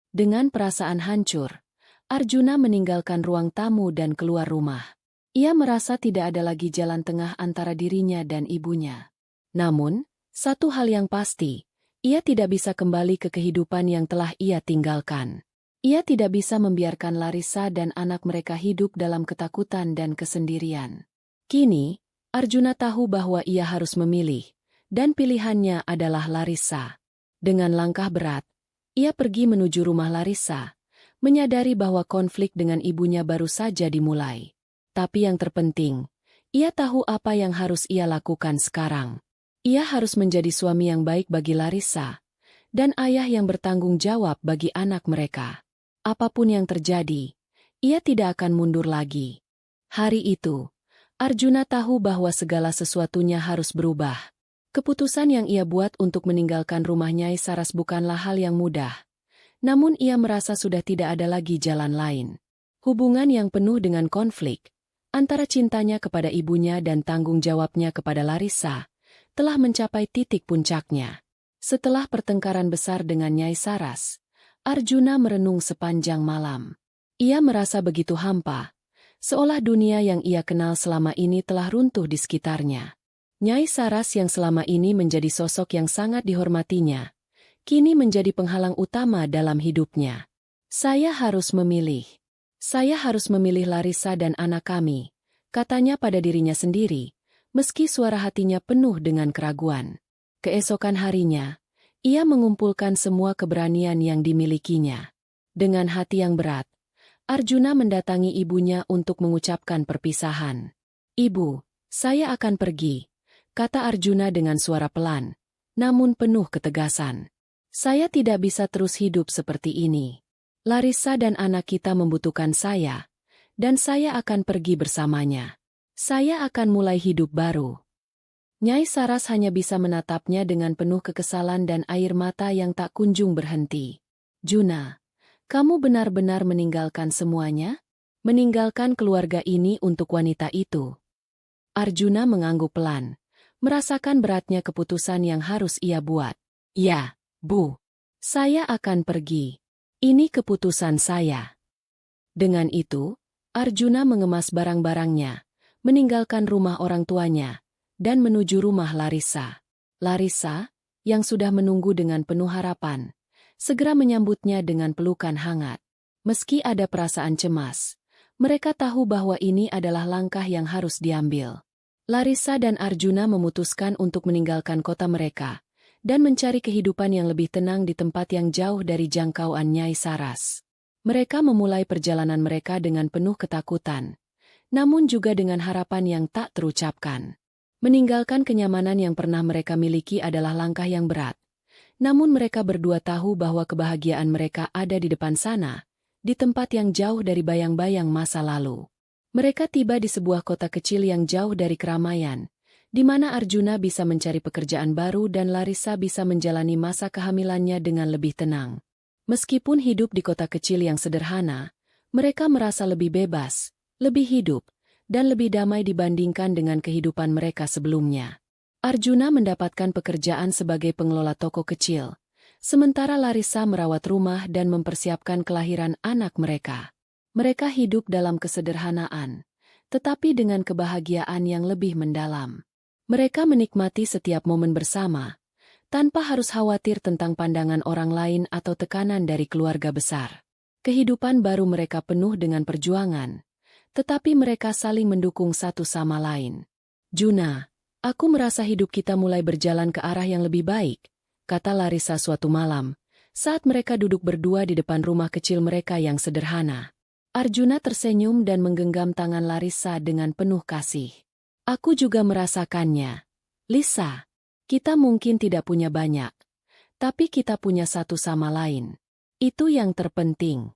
Dengan perasaan hancur, Arjuna meninggalkan ruang tamu dan keluar rumah. Ia merasa tidak ada lagi jalan tengah antara dirinya dan ibunya. Namun, satu hal yang pasti, ia tidak bisa kembali ke kehidupan yang telah ia tinggalkan. Ia tidak bisa membiarkan Larissa dan anak mereka hidup dalam ketakutan dan kesendirian. Kini, Arjuna tahu bahwa ia harus memilih. Dan pilihannya adalah Larissa. Dengan langkah berat, ia pergi menuju rumah Larissa, menyadari bahwa konflik dengan ibunya baru saja dimulai. Tapi yang terpenting, ia tahu apa yang harus ia lakukan sekarang. Ia harus menjadi suami yang baik bagi Larissa, dan ayah yang bertanggung jawab bagi anak mereka. Apapun yang terjadi, ia tidak akan mundur lagi. Hari itu, Arjuna tahu bahwa segala sesuatunya harus berubah. Keputusan yang ia buat untuk meninggalkan rumah Nyai Saras bukanlah hal yang mudah. Namun ia merasa sudah tidak ada lagi jalan lain. Hubungan yang penuh dengan konflik, antara cintanya kepada ibunya dan tanggung jawabnya kepada Larissa, telah mencapai titik puncaknya. Setelah pertengkaran besar dengan Nyai Saras, Arjuna merenung sepanjang malam. Ia merasa begitu hampa, seolah dunia yang ia kenal selama ini telah runtuh di sekitarnya. Nyai Saras yang selama ini menjadi sosok yang sangat dihormatinya, kini menjadi penghalang utama dalam hidupnya. Saya harus memilih. Saya harus memilih Larissa dan anak kami, katanya pada dirinya sendiri, meski suara hatinya penuh dengan keraguan. Keesokan harinya, ia mengumpulkan semua keberanian yang dimilikinya. Dengan hati yang berat, Arjuna mendatangi ibunya untuk mengucapkan perpisahan. "Ibu, saya akan pergi," kata Arjuna dengan suara pelan, namun penuh ketegasan. "Saya tidak bisa terus hidup seperti ini. Larissa dan anak kita membutuhkan saya, dan saya akan pergi bersamanya. Saya akan mulai hidup baru." Nyai Saras hanya bisa menatapnya dengan penuh kekesalan dan air mata yang tak kunjung berhenti. "Juna, kamu benar-benar meninggalkan semuanya? Meninggalkan keluarga ini untuk wanita itu?" Arjuna mengangguk pelan, merasakan beratnya keputusan yang harus ia buat. "Ya, Bu. Saya akan pergi. Ini keputusan saya." Dengan itu, Arjuna mengemas barang-barangnya, meninggalkan rumah orang tuanya, dan menuju rumah Larissa. Larissa, yang sudah menunggu dengan penuh harapan, segera menyambutnya dengan pelukan hangat. Meski ada perasaan cemas, mereka tahu bahwa ini adalah langkah yang harus diambil. Larissa dan Arjuna memutuskan untuk meninggalkan kota mereka dan mencari kehidupan yang lebih tenang di tempat yang jauh dari jangkauan Nyai Saras. Mereka memulai perjalanan mereka dengan penuh ketakutan, namun juga dengan harapan yang tak terucapkan. Meninggalkan kenyamanan yang pernah mereka miliki adalah langkah yang berat. Namun mereka berdua tahu bahwa kebahagiaan mereka ada di depan sana, di tempat yang jauh dari bayang-bayang masa lalu. Mereka tiba di sebuah kota kecil yang jauh dari keramaian, di mana Arjuna bisa mencari pekerjaan baru dan Larissa bisa menjalani masa kehamilannya dengan lebih tenang. Meskipun hidup di kota kecil yang sederhana, mereka merasa lebih bebas, lebih hidup, dan lebih damai dibandingkan dengan kehidupan mereka sebelumnya. Arjuna mendapatkan pekerjaan sebagai pengelola toko kecil, sementara Larissa merawat rumah dan mempersiapkan kelahiran anak mereka. Mereka hidup dalam kesederhanaan, tetapi dengan kebahagiaan yang lebih mendalam. Mereka menikmati setiap momen bersama, tanpa harus khawatir tentang pandangan orang lain atau tekanan dari keluarga besar. Kehidupan baru mereka penuh dengan perjuangan, tetapi mereka saling mendukung satu sama lain. "Juna, aku merasa hidup kita mulai berjalan ke arah yang lebih baik," kata Larissa suatu malam, saat mereka duduk berdua di depan rumah kecil mereka yang sederhana. Arjuna tersenyum dan menggenggam tangan Larissa dengan penuh kasih. "Aku juga merasakannya. Lisa, kita mungkin tidak punya banyak, tapi kita punya satu sama lain. Itu yang terpenting."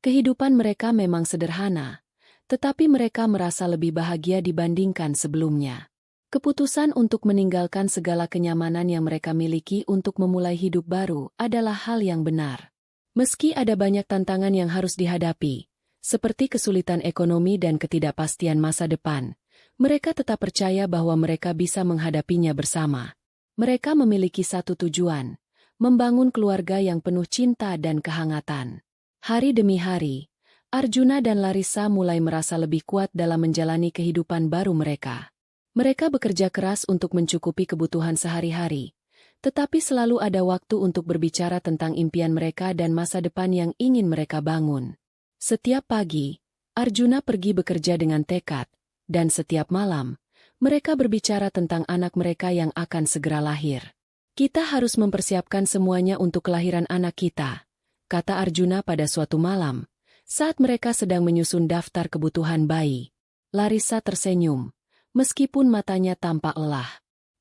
Kehidupan mereka memang sederhana, tetapi mereka merasa lebih bahagia dibandingkan sebelumnya. Keputusan untuk meninggalkan segala kenyamanan yang mereka miliki untuk memulai hidup baru adalah hal yang benar. Meski ada banyak tantangan yang harus dihadapi, seperti kesulitan ekonomi dan ketidakpastian masa depan, mereka tetap percaya bahwa mereka bisa menghadapinya bersama. Mereka memiliki satu tujuan, membangun keluarga yang penuh cinta dan kehangatan. Hari demi hari, Arjuna dan Larissa mulai merasa lebih kuat dalam menjalani kehidupan baru mereka. Mereka bekerja keras untuk mencukupi kebutuhan sehari-hari, tetapi selalu ada waktu untuk berbicara tentang impian mereka dan masa depan yang ingin mereka bangun. Setiap pagi, Arjuna pergi bekerja dengan tekad, dan setiap malam, mereka berbicara tentang anak mereka yang akan segera lahir. "Kita harus mempersiapkan semuanya untuk kelahiran anak kita," kata Arjuna pada suatu malam, saat mereka sedang menyusun daftar kebutuhan bayi. Larissa tersenyum, meskipun matanya tampak lelah.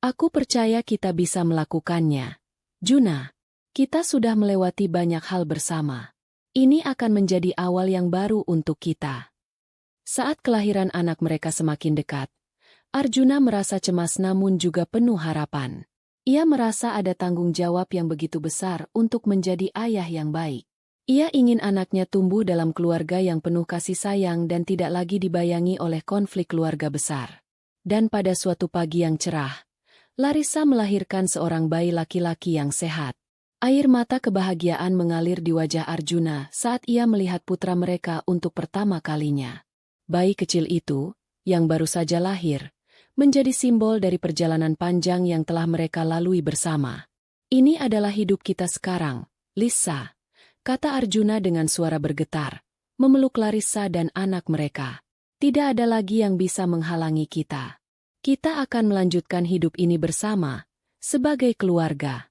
"Aku percaya kita bisa melakukannya. Juna, kita sudah melewati banyak hal bersama. Ini akan menjadi awal yang baru untuk kita." Saat kelahiran anak mereka semakin dekat, Arjuna merasa cemas namun juga penuh harapan. Ia merasa ada tanggung jawab yang begitu besar untuk menjadi ayah yang baik. Ia ingin anaknya tumbuh dalam keluarga yang penuh kasih sayang dan tidak lagi dibayangi oleh konflik keluarga besar. Dan pada suatu pagi yang cerah, Larissa melahirkan seorang bayi laki-laki yang sehat. Air mata kebahagiaan mengalir di wajah Arjuna saat ia melihat putra mereka untuk pertama kalinya. Bayi kecil itu, yang baru saja lahir, menjadi simbol dari perjalanan panjang yang telah mereka lalui bersama. Ini adalah hidup kita sekarang, Lisa, kata Arjuna dengan suara bergetar, memeluk Larissa dan anak mereka. Tidak ada lagi yang bisa menghalangi kita. Kita akan melanjutkan hidup ini bersama, sebagai keluarga.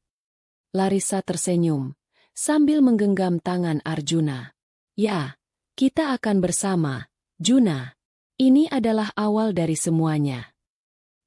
Larissa tersenyum, sambil menggenggam tangan Arjuna. Ya, kita akan bersama, Juna. Ini adalah awal dari semuanya.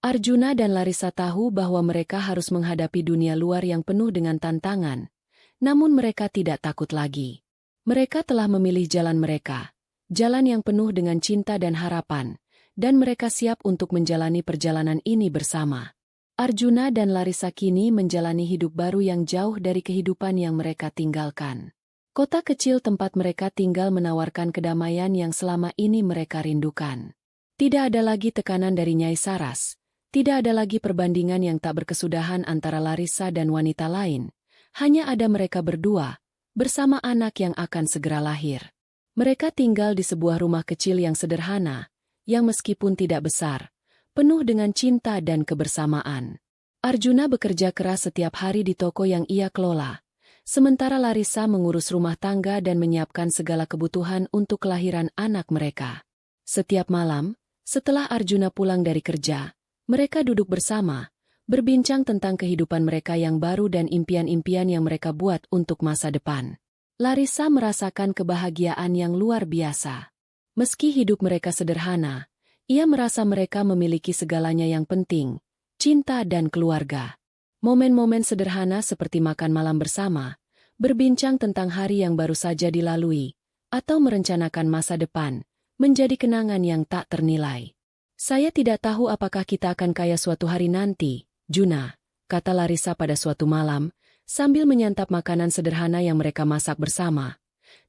Arjuna dan Larissa tahu bahwa mereka harus menghadapi dunia luar yang penuh dengan tantangan, namun mereka tidak takut lagi. Mereka telah memilih jalan mereka, jalan yang penuh dengan cinta dan harapan, dan mereka siap untuk menjalani perjalanan ini bersama. Arjuna dan Larissa kini menjalani hidup baru yang jauh dari kehidupan yang mereka tinggalkan. Kota kecil tempat mereka tinggal menawarkan kedamaian yang selama ini mereka rindukan. Tidak ada lagi tekanan dari Nyai Saras, tidak ada lagi perbandingan yang tak berkesudahan antara Larissa dan wanita lain. Hanya ada mereka berdua, bersama anak yang akan segera lahir. Mereka tinggal di sebuah rumah kecil yang sederhana, yang meskipun tidak besar, penuh dengan cinta dan kebersamaan. Arjuna bekerja keras setiap hari di toko yang ia kelola, sementara Larissa mengurus rumah tangga dan menyiapkan segala kebutuhan untuk kelahiran anak mereka. Setiap malam, setelah Arjuna pulang dari kerja, mereka duduk bersama, berbincang tentang kehidupan mereka yang baru dan impian-impian yang mereka buat untuk masa depan. Larissa merasakan kebahagiaan yang luar biasa. Meski hidup mereka sederhana, ia merasa mereka memiliki segalanya yang penting, cinta dan keluarga. Momen-momen sederhana seperti makan malam bersama, berbincang tentang hari yang baru saja dilalui, atau merencanakan masa depan, menjadi kenangan yang tak ternilai. Saya tidak tahu apakah kita akan kaya suatu hari nanti, Juna, kata Larissa pada suatu malam, sambil menyantap makanan sederhana yang mereka masak bersama.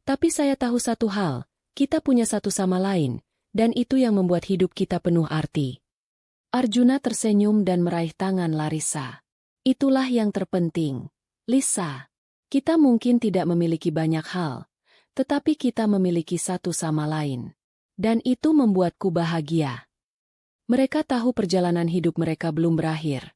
Tapi saya tahu satu hal, kita punya satu sama lain, dan itu yang membuat hidup kita penuh arti. Arjuna tersenyum dan meraih tangan Larissa. Itulah yang terpenting, Lisa. Kita mungkin tidak memiliki banyak hal, tetapi kita memiliki satu sama lain. Dan itu membuatku bahagia. Mereka tahu perjalanan hidup mereka belum berakhir,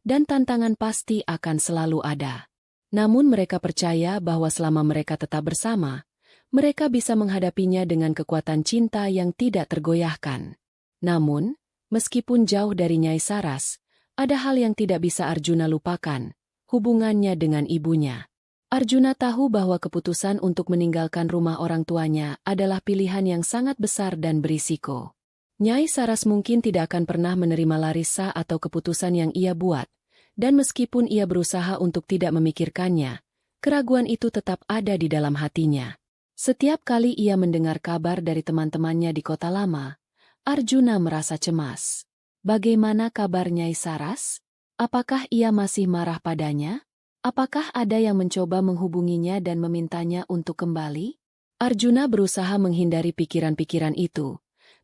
dan tantangan pasti akan selalu ada. Namun mereka percaya bahwa selama mereka tetap bersama, mereka bisa menghadapinya dengan kekuatan cinta yang tidak tergoyahkan. Namun, meskipun jauh dari Nyai Saras, ada hal yang tidak bisa Arjuna lupakan, hubungannya dengan ibunya. Arjuna tahu bahwa keputusan untuk meninggalkan rumah orang tuanya adalah pilihan yang sangat besar dan berisiko. Nyai Saras mungkin tidak akan pernah menerima Larissa atau keputusan yang ia buat, dan meskipun ia berusaha untuk tidak memikirkannya, keraguan itu tetap ada di dalam hatinya. Setiap kali ia mendengar kabar dari teman-temannya di kota lama, Arjuna merasa cemas. Bagaimana kabar Nyai Saras? Apakah ia masih marah padanya? Apakah ada yang mencoba menghubunginya dan memintanya untuk kembali? Arjuna berusaha menghindari pikiran-pikiran itu,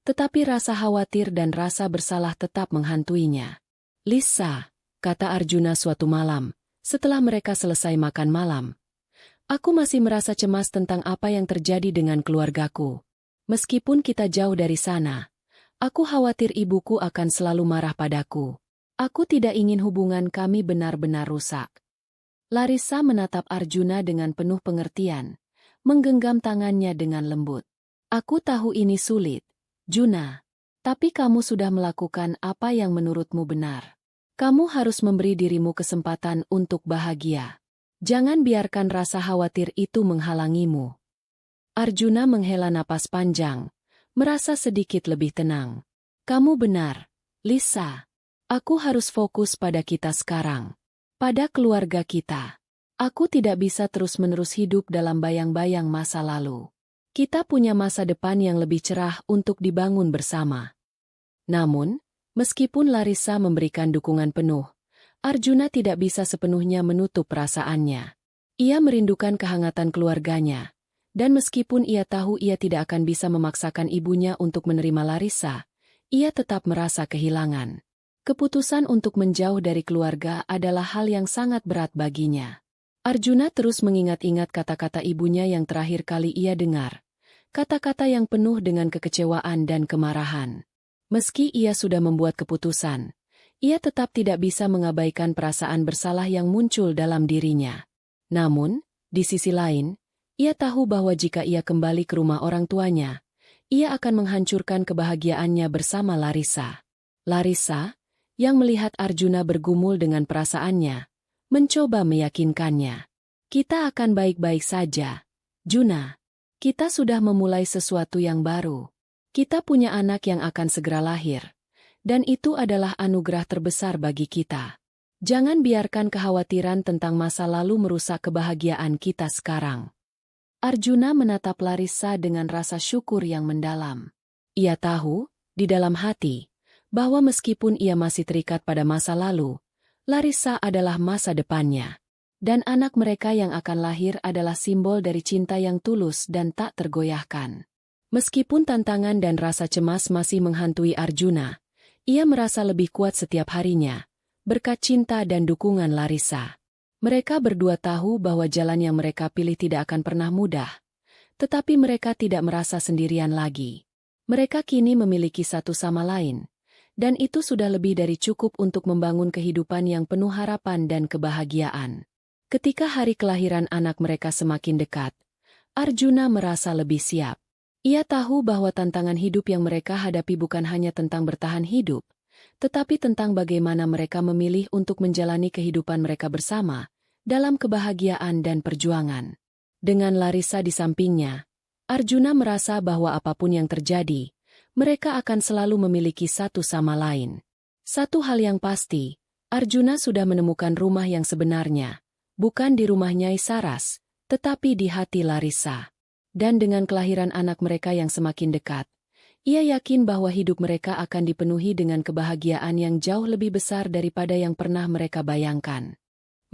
tetapi rasa khawatir dan rasa bersalah tetap menghantuinya. Lisa, kata Arjuna suatu malam, setelah mereka selesai makan malam. Aku masih merasa cemas tentang apa yang terjadi dengan keluargaku. Meskipun kita jauh dari sana, aku khawatir ibuku akan selalu marah padaku. Aku tidak ingin hubungan kami benar-benar rusak. Larissa menatap Arjuna dengan penuh pengertian, menggenggam tangannya dengan lembut. Aku tahu ini sulit, Juna. Tapi kamu sudah melakukan apa yang menurutmu benar. Kamu harus memberi dirimu kesempatan untuk bahagia. Jangan biarkan rasa khawatir itu menghalangimu. Arjuna menghela napas panjang, merasa sedikit lebih tenang. Kamu benar, Lisa. Aku harus fokus pada kita sekarang. Pada keluarga kita. Aku tidak bisa terus-menerus hidup dalam bayang-bayang masa lalu. Kita punya masa depan yang lebih cerah untuk dibangun bersama. Namun, meskipun Larissa memberikan dukungan penuh, Arjuna tidak bisa sepenuhnya menutup perasaannya. Ia merindukan kehangatan keluarganya, dan meskipun ia tahu ia tidak akan bisa memaksakan ibunya untuk menerima Larissa, ia tetap merasa kehilangan. Keputusan untuk menjauh dari keluarga adalah hal yang sangat berat baginya. Arjuna terus mengingat-ingat kata-kata ibunya yang terakhir kali ia dengar, kata-kata yang penuh dengan kekecewaan dan kemarahan. Meski ia sudah membuat keputusan, ia tetap tidak bisa mengabaikan perasaan bersalah yang muncul dalam dirinya. Namun, di sisi lain, ia tahu bahwa jika ia kembali ke rumah orang tuanya, ia akan menghancurkan kebahagiaannya bersama Larissa. Larissa, yang melihat Arjuna bergumul dengan perasaannya, mencoba meyakinkannya. Kita akan baik-baik saja, Juna. Kita sudah memulai sesuatu yang baru. Kita punya anak yang akan segera lahir. Dan itu adalah anugerah terbesar bagi kita. Jangan biarkan kekhawatiran tentang masa lalu merusak kebahagiaan kita sekarang. Arjuna menatap Larissa dengan rasa syukur yang mendalam. Ia tahu, di dalam hati, bahwa meskipun ia masih terikat pada masa lalu, Larissa adalah masa depannya. Dan anak mereka yang akan lahir adalah simbol dari cinta yang tulus dan tak tergoyahkan. Meskipun tantangan dan rasa cemas masih menghantui Arjuna, ia merasa lebih kuat setiap harinya, berkat cinta dan dukungan Larissa. Mereka berdua tahu bahwa jalan yang mereka pilih tidak akan pernah mudah, tetapi mereka tidak merasa sendirian lagi. Mereka kini memiliki satu sama lain, dan itu sudah lebih dari cukup untuk membangun kehidupan yang penuh harapan dan kebahagiaan. Ketika hari kelahiran anak mereka semakin dekat, Arjuna merasa lebih siap. Ia tahu bahwa tantangan hidup yang mereka hadapi bukan hanya tentang bertahan hidup, tetapi tentang bagaimana mereka memilih untuk menjalani kehidupan mereka bersama, dalam kebahagiaan dan perjuangan. Dengan Larissa di sampingnya, Arjuna merasa bahwa apapun yang terjadi, mereka akan selalu memiliki satu sama lain. Satu hal yang pasti, Arjuna sudah menemukan rumah yang sebenarnya. Bukan di rumah Nyai Saras, tetapi di hati Larissa. Dan dengan kelahiran anak mereka yang semakin dekat, ia yakin bahwa hidup mereka akan dipenuhi dengan kebahagiaan yang jauh lebih besar daripada yang pernah mereka bayangkan.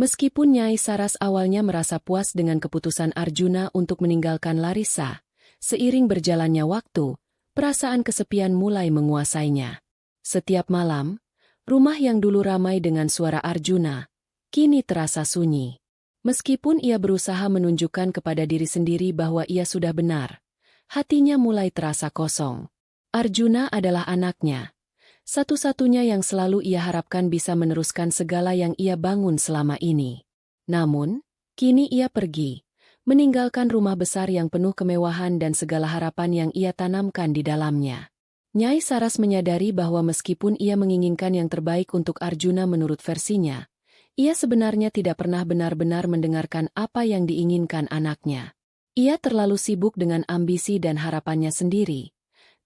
Meskipun Nyai Saras awalnya merasa puas dengan keputusan Arjuna untuk meninggalkan Larissa, seiring berjalannya waktu, perasaan kesepian mulai menguasainya. Setiap malam, rumah yang dulu ramai dengan suara Arjuna, kini terasa sunyi. Meskipun ia berusaha menunjukkan kepada diri sendiri bahwa ia sudah benar, hatinya mulai terasa kosong. Arjuna adalah anaknya, satu-satunya yang selalu ia harapkan bisa meneruskan segala yang ia bangun selama ini. Namun, kini ia pergi, meninggalkan rumah besar yang penuh kemewahan dan segala harapan yang ia tanamkan di dalamnya. Nyai Saras menyadari bahwa meskipun ia menginginkan yang terbaik untuk Arjuna menurut versinya, ia sebenarnya tidak pernah benar-benar mendengarkan apa yang diinginkan anaknya. Ia terlalu sibuk dengan ambisi dan harapannya sendiri,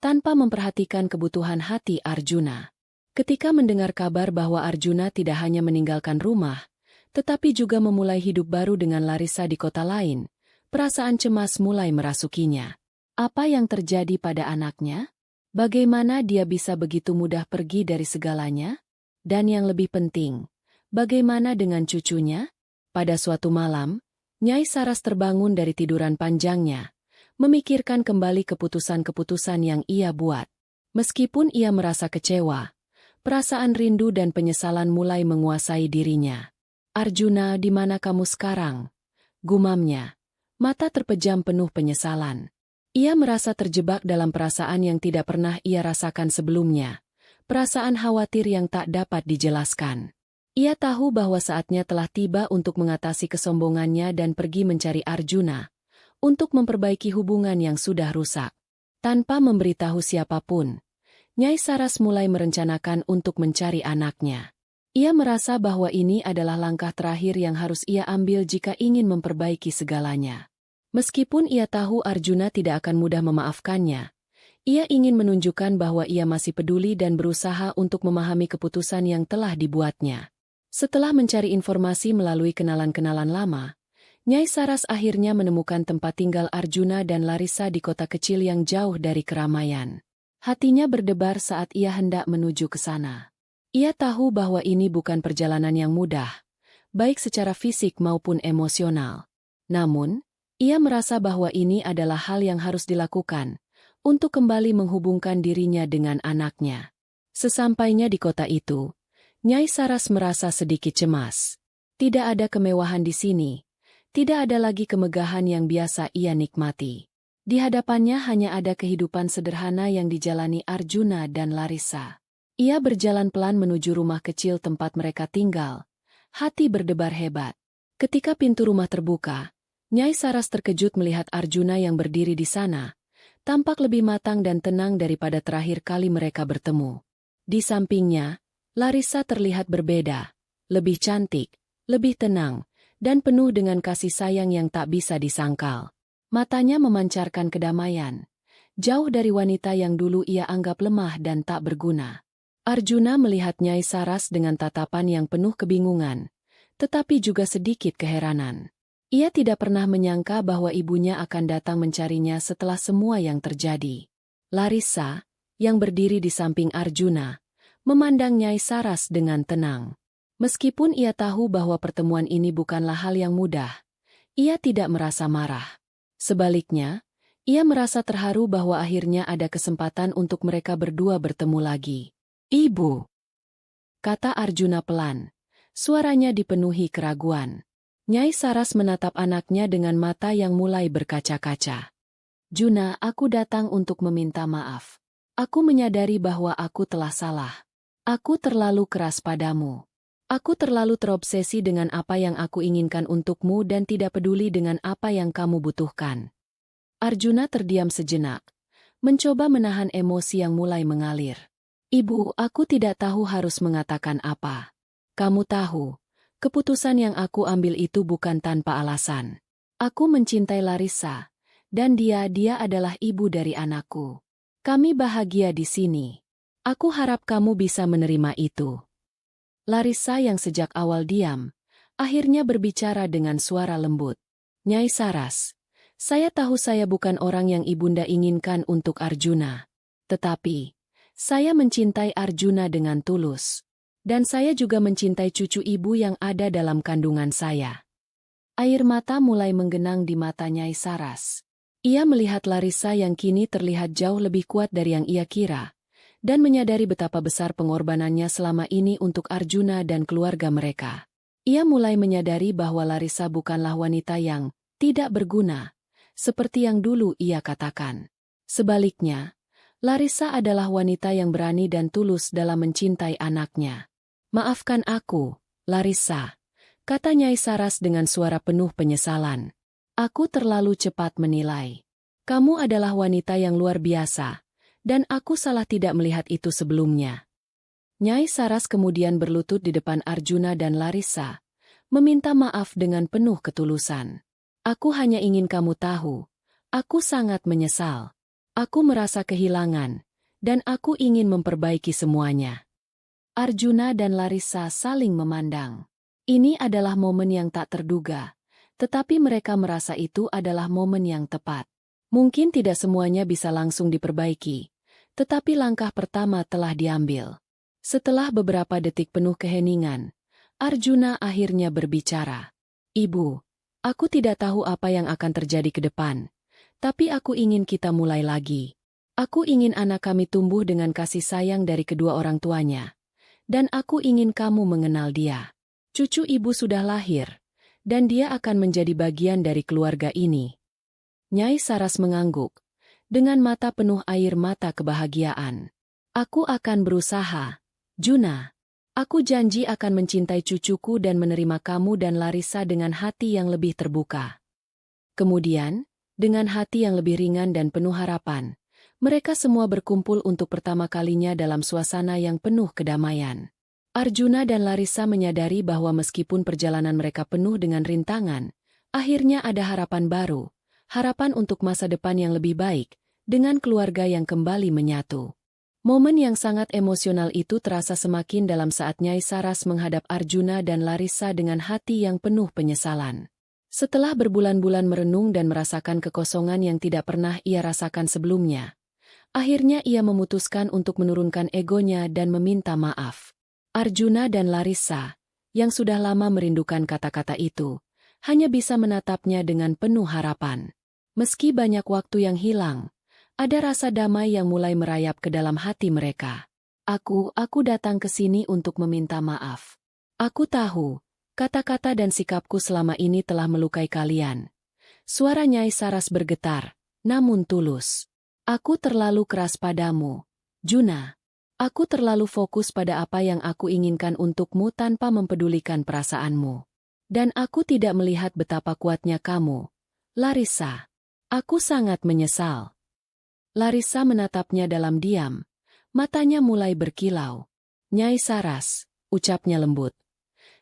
tanpa memperhatikan kebutuhan hati Arjuna. Ketika mendengar kabar bahwa Arjuna tidak hanya meninggalkan rumah, tetapi juga memulai hidup baru dengan Larissa di kota lain, perasaan cemas mulai merasukinya. Apa yang terjadi pada anaknya? Bagaimana dia bisa begitu mudah pergi dari segalanya? Dan yang lebih penting, bagaimana dengan cucunya? Pada suatu malam, Nyai Saras terbangun dari tiduran panjangnya, memikirkan kembali keputusan-keputusan yang ia buat. Meskipun ia merasa kecewa, perasaan rindu dan penyesalan mulai menguasai dirinya. Arjuna, di mana kamu sekarang? Gumamnya. Mata terpejam penuh penyesalan. Ia merasa terjebak dalam perasaan yang tidak pernah ia rasakan sebelumnya. Perasaan khawatir yang tak dapat dijelaskan. Ia tahu bahwa saatnya telah tiba untuk mengatasi kesombongannya dan pergi mencari Arjuna, untuk memperbaiki hubungan yang sudah rusak. Tanpa memberitahu siapapun, Nyai Saras mulai merencanakan untuk mencari anaknya. Ia merasa bahwa ini adalah langkah terakhir yang harus ia ambil jika ingin memperbaiki segalanya. Meskipun ia tahu Arjuna tidak akan mudah memaafkannya, ia ingin menunjukkan bahwa ia masih peduli dan berusaha untuk memahami keputusan yang telah dibuatnya. Setelah mencari informasi melalui kenalan-kenalan lama, Nyai Saras akhirnya menemukan tempat tinggal Arjuna dan Larissa di kota kecil yang jauh dari keramaian. Hatinya berdebar saat ia hendak menuju ke sana. Ia tahu bahwa ini bukan perjalanan yang mudah, baik secara fisik maupun emosional. Namun, ia merasa bahwa ini adalah hal yang harus dilakukan untuk kembali menghubungkan dirinya dengan anaknya. Sesampainya di kota itu, Nyai Saras merasa sedikit cemas. Tidak ada kemewahan di sini. Tidak ada lagi kemegahan yang biasa ia nikmati. Di hadapannya hanya ada kehidupan sederhana yang dijalani Arjuna dan Larissa. Ia berjalan pelan menuju rumah kecil tempat mereka tinggal. Hati berdebar hebat. Ketika pintu rumah terbuka, Nyai Saras terkejut melihat Arjuna yang berdiri di sana. Tampak lebih matang dan tenang daripada terakhir kali mereka bertemu. Di sampingnya, Larissa terlihat berbeda. Lebih cantik, lebih tenang, dan penuh dengan kasih sayang yang tak bisa disangkal. Matanya memancarkan kedamaian, jauh dari wanita yang dulu ia anggap lemah dan tak berguna. Arjuna melihat Nyai Saras dengan tatapan yang penuh kebingungan, tetapi juga sedikit keheranan. Ia tidak pernah menyangka bahwa ibunya akan datang mencarinya setelah semua yang terjadi. Larissa, yang berdiri di samping Arjuna, memandang Nyai Saras dengan tenang. Meskipun ia tahu bahwa pertemuan ini bukanlah hal yang mudah, ia tidak merasa marah. Sebaliknya, ia merasa terharu bahwa akhirnya ada kesempatan untuk mereka berdua bertemu lagi. "Ibu," kata Arjuna pelan. Suaranya dipenuhi keraguan. Nyai Saras menatap anaknya dengan mata yang mulai berkaca-kaca. "Juna, aku datang untuk meminta maaf. Aku menyadari bahwa aku telah salah. Aku terlalu keras padamu. Aku terlalu terobsesi dengan apa yang aku inginkan untukmu dan tidak peduli dengan apa yang kamu butuhkan." Arjuna terdiam sejenak, mencoba menahan emosi yang mulai mengalir. "Ibu, aku tidak tahu harus mengatakan apa. Kamu tahu, keputusan yang aku ambil itu bukan tanpa alasan. Aku mencintai Larissa, dan dia adalah ibu dari anakku. Kami bahagia di sini. Aku harap kamu bisa menerima itu." Larissa yang sejak awal diam, akhirnya berbicara dengan suara lembut. "Nyai Saras, saya tahu saya bukan orang yang ibunda inginkan untuk Arjuna. Tetapi, saya mencintai Arjuna dengan tulus. Dan saya juga mencintai cucu ibu yang ada dalam kandungan saya." Air mata mulai menggenang di mata Nyai Saras. Ia melihat Larissa yang kini terlihat jauh lebih kuat dari yang ia kira, dan menyadari betapa besar pengorbanannya selama ini untuk Arjuna dan keluarga mereka. Ia mulai menyadari bahwa Larissa bukanlah wanita yang tidak berguna, seperti yang dulu ia katakan. Sebaliknya, Larissa adalah wanita yang berani dan tulus dalam mencintai anaknya. "Maafkan aku, Larissa," kata Nyai Saras dengan suara penuh penyesalan. "Aku terlalu cepat menilai. Kamu adalah wanita yang luar biasa, dan aku salah tidak melihat itu sebelumnya." Nyai Saras kemudian berlutut di depan Arjuna dan Larissa, meminta maaf dengan penuh ketulusan. "Aku hanya ingin kamu tahu, aku sangat menyesal. Aku merasa kehilangan, dan aku ingin memperbaiki semuanya." Arjuna dan Larissa saling memandang. Ini adalah momen yang tak terduga, tetapi mereka merasa itu adalah momen yang tepat. Mungkin tidak semuanya bisa langsung diperbaiki, tetapi langkah pertama telah diambil. Setelah beberapa detik penuh keheningan, Arjuna akhirnya berbicara. "Ibu, aku tidak tahu apa yang akan terjadi ke depan, tapi aku ingin kita mulai lagi. Aku ingin anak kami tumbuh dengan kasih sayang dari kedua orang tuanya, dan aku ingin kamu mengenal dia. Cucu ibu sudah lahir, dan dia akan menjadi bagian dari keluarga ini." Nyai Saras mengangguk, dengan mata penuh air mata kebahagiaan. "Aku akan berusaha, Juna. Aku janji akan mencintai cucuku dan menerima kamu dan Larissa dengan hati yang lebih terbuka." Kemudian, dengan hati yang lebih ringan dan penuh harapan, mereka semua berkumpul untuk pertama kalinya dalam suasana yang penuh kedamaian. Arjuna dan Larissa menyadari bahwa meskipun perjalanan mereka penuh dengan rintangan, akhirnya ada harapan baru, harapan untuk masa depan yang lebih baik, dengan keluarga yang kembali menyatu. Momen yang sangat emosional itu terasa semakin dalam saat Nyai Saras menghadap Arjuna dan Larissa dengan hati yang penuh penyesalan. Setelah berbulan-bulan merenung dan merasakan kekosongan yang tidak pernah ia rasakan sebelumnya, akhirnya ia memutuskan untuk menurunkan egonya dan meminta maaf. Arjuna dan Larissa, yang sudah lama merindukan kata-kata itu, hanya bisa menatapnya dengan penuh harapan. Meski banyak waktu yang hilang, ada rasa damai yang mulai merayap ke dalam hati mereka. Aku datang ke sini untuk meminta maaf. Aku tahu, kata-kata dan sikapku selama ini telah melukai kalian." Suara Nyai Saras bergetar, namun tulus. Aku terlalu keras padamu, Juna. Aku terlalu fokus pada apa yang aku inginkan untukmu tanpa mempedulikan perasaanmu. Dan aku tidak melihat betapa kuatnya kamu, Larissa. Aku sangat menyesal. Larissa menatapnya dalam diam. Matanya mulai berkilau. Nyai Saras, ucapnya lembut.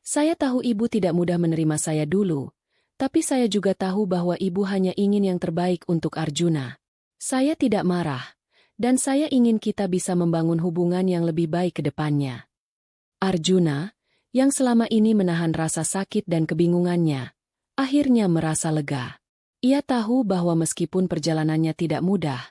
Saya tahu ibu tidak mudah menerima saya dulu, tapi saya juga tahu bahwa ibu hanya ingin yang terbaik untuk Arjuna. Saya tidak marah, dan saya ingin kita bisa membangun hubungan yang lebih baik ke depannya. Arjuna, yang selama ini menahan rasa sakit dan kebingungannya, akhirnya merasa lega. Ia tahu bahwa meskipun perjalanannya tidak mudah,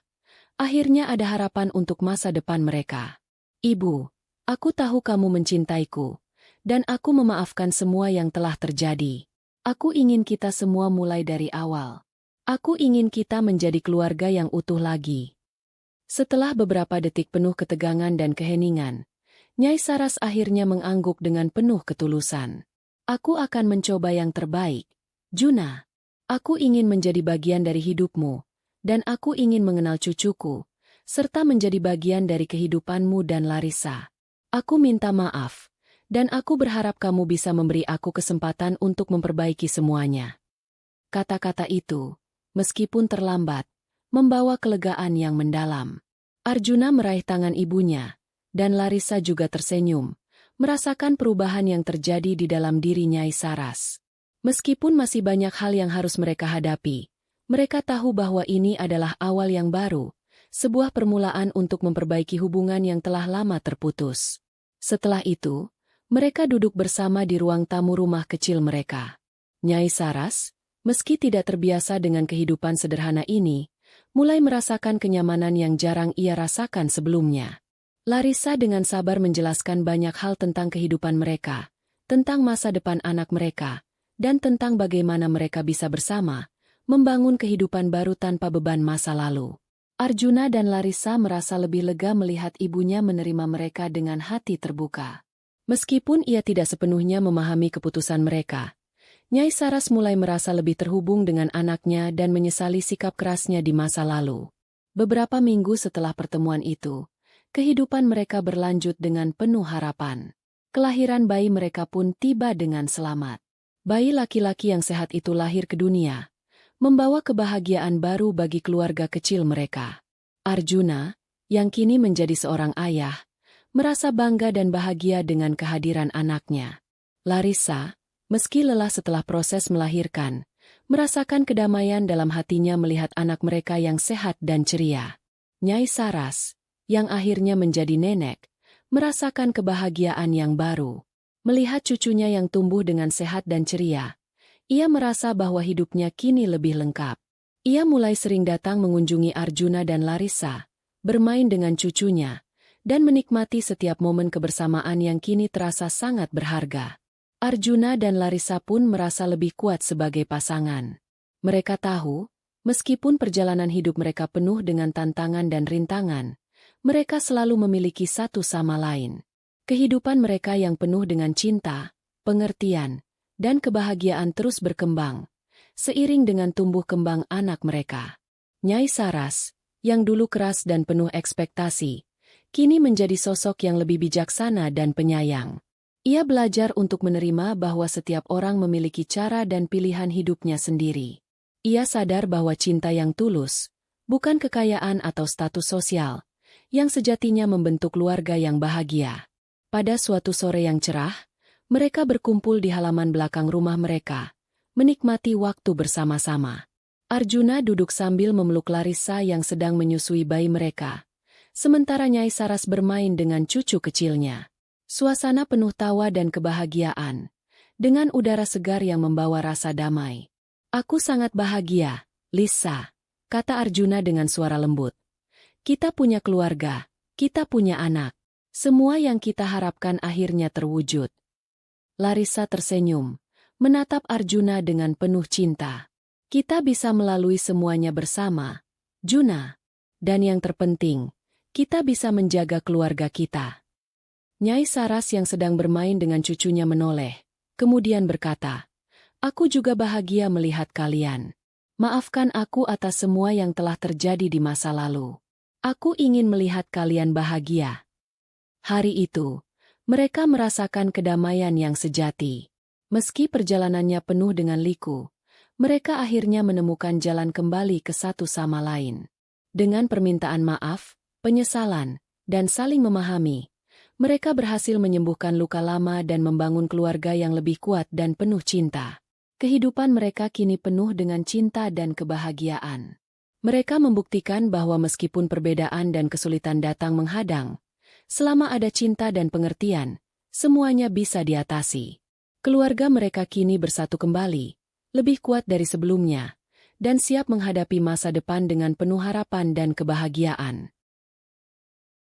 akhirnya ada harapan untuk masa depan mereka. Ibu, aku tahu kamu mencintaiku, dan aku memaafkan semua yang telah terjadi. Aku ingin kita semua mulai dari awal. Aku ingin kita menjadi keluarga yang utuh lagi. Setelah beberapa detik penuh ketegangan dan keheningan, Nyai Saras akhirnya mengangguk dengan penuh ketulusan. Aku akan mencoba yang terbaik, Juna. Aku ingin menjadi bagian dari hidupmu, dan aku ingin mengenal cucuku, serta menjadi bagian dari kehidupanmu dan Larissa. Aku minta maaf, dan aku berharap kamu bisa memberi aku kesempatan untuk memperbaiki semuanya. Kata-kata itu, meskipun terlambat, membawa kelegaan yang mendalam. Arjuna meraih tangan ibunya, dan Larissa juga tersenyum, merasakan perubahan yang terjadi di dalam diri Nyai Saras. Meskipun masih banyak hal yang harus mereka hadapi, mereka tahu bahwa ini adalah awal yang baru, sebuah permulaan untuk memperbaiki hubungan yang telah lama terputus. Setelah itu, mereka duduk bersama di ruang tamu rumah kecil mereka. Nyai Saras, meski tidak terbiasa dengan kehidupan sederhana ini, mulai merasakan kenyamanan yang jarang ia rasakan sebelumnya. Larissa dengan sabar menjelaskan banyak hal tentang kehidupan mereka, tentang masa depan anak mereka, dan tentang bagaimana mereka bisa bersama, membangun kehidupan baru tanpa beban masa lalu. Arjuna dan Larissa merasa lebih lega melihat ibunya menerima mereka dengan hati terbuka. Meskipun ia tidak sepenuhnya memahami keputusan mereka, Nyai Saras mulai merasa lebih terhubung dengan anaknya dan menyesali sikap kerasnya di masa lalu. Beberapa minggu setelah pertemuan itu, kehidupan mereka berlanjut dengan penuh harapan. Kelahiran bayi mereka pun tiba dengan selamat. Bayi laki-laki yang sehat itu lahir ke dunia, membawa kebahagiaan baru bagi keluarga kecil mereka. Arjuna, yang kini menjadi seorang ayah, merasa bangga dan bahagia dengan kehadiran anaknya. Larissa, meski lelah setelah proses melahirkan, merasakan kedamaian dalam hatinya melihat anak mereka yang sehat dan ceria. Nyai Saras, yang akhirnya menjadi nenek, merasakan kebahagiaan yang baru. Melihat cucunya yang tumbuh dengan sehat dan ceria, ia merasa bahwa hidupnya kini lebih lengkap. Ia mulai sering datang mengunjungi Arjuna dan Larissa, bermain dengan cucunya, dan menikmati setiap momen kebersamaan yang kini terasa sangat berharga. Arjuna dan Larissa pun merasa lebih kuat sebagai pasangan. Mereka tahu, meskipun perjalanan hidup mereka penuh dengan tantangan dan rintangan, mereka selalu memiliki satu sama lain. Kehidupan mereka yang penuh dengan cinta, pengertian, dan kebahagiaan terus berkembang, seiring dengan tumbuh kembang anak mereka. Nyai Saras, yang dulu keras dan penuh ekspektasi, kini menjadi sosok yang lebih bijaksana dan penyayang. Ia belajar untuk menerima bahwa setiap orang memiliki cara dan pilihan hidupnya sendiri. Ia sadar bahwa cinta yang tulus, bukan kekayaan atau status sosial, yang sejatinya membentuk keluarga yang bahagia. Pada suatu sore yang cerah, mereka berkumpul di halaman belakang rumah mereka, menikmati waktu bersama-sama. Arjuna duduk sambil memeluk Larissa yang sedang menyusui bayi mereka, sementara Nyai Saras bermain dengan cucu kecilnya. Suasana penuh tawa dan kebahagiaan, dengan udara segar yang membawa rasa damai. Aku sangat bahagia, Lisa, kata Arjuna dengan suara lembut. Kita punya keluarga, kita punya anak. Semua yang kita harapkan akhirnya terwujud. Larissa tersenyum, menatap Arjuna dengan penuh cinta. Kita bisa melalui semuanya bersama, Juna. Dan yang terpenting, kita bisa menjaga keluarga kita. Nyai Saras yang sedang bermain dengan cucunya menoleh, kemudian berkata, "Aku juga bahagia melihat kalian. Maafkan aku atas semua yang telah terjadi di masa lalu. Aku ingin melihat kalian bahagia. Hari itu, mereka merasakan kedamaian yang sejati. Meski perjalanannya penuh dengan liku, mereka akhirnya menemukan jalan kembali ke satu sama lain. Dengan permintaan maaf, penyesalan, dan saling memahami, mereka berhasil menyembuhkan luka lama dan membangun keluarga yang lebih kuat dan penuh cinta. Kehidupan mereka kini penuh dengan cinta dan kebahagiaan. Mereka membuktikan bahwa meskipun perbedaan dan kesulitan datang menghadang, selama ada cinta dan pengertian, semuanya bisa diatasi. Keluarga mereka kini bersatu kembali, lebih kuat dari sebelumnya, dan siap menghadapi masa depan dengan penuh harapan dan kebahagiaan.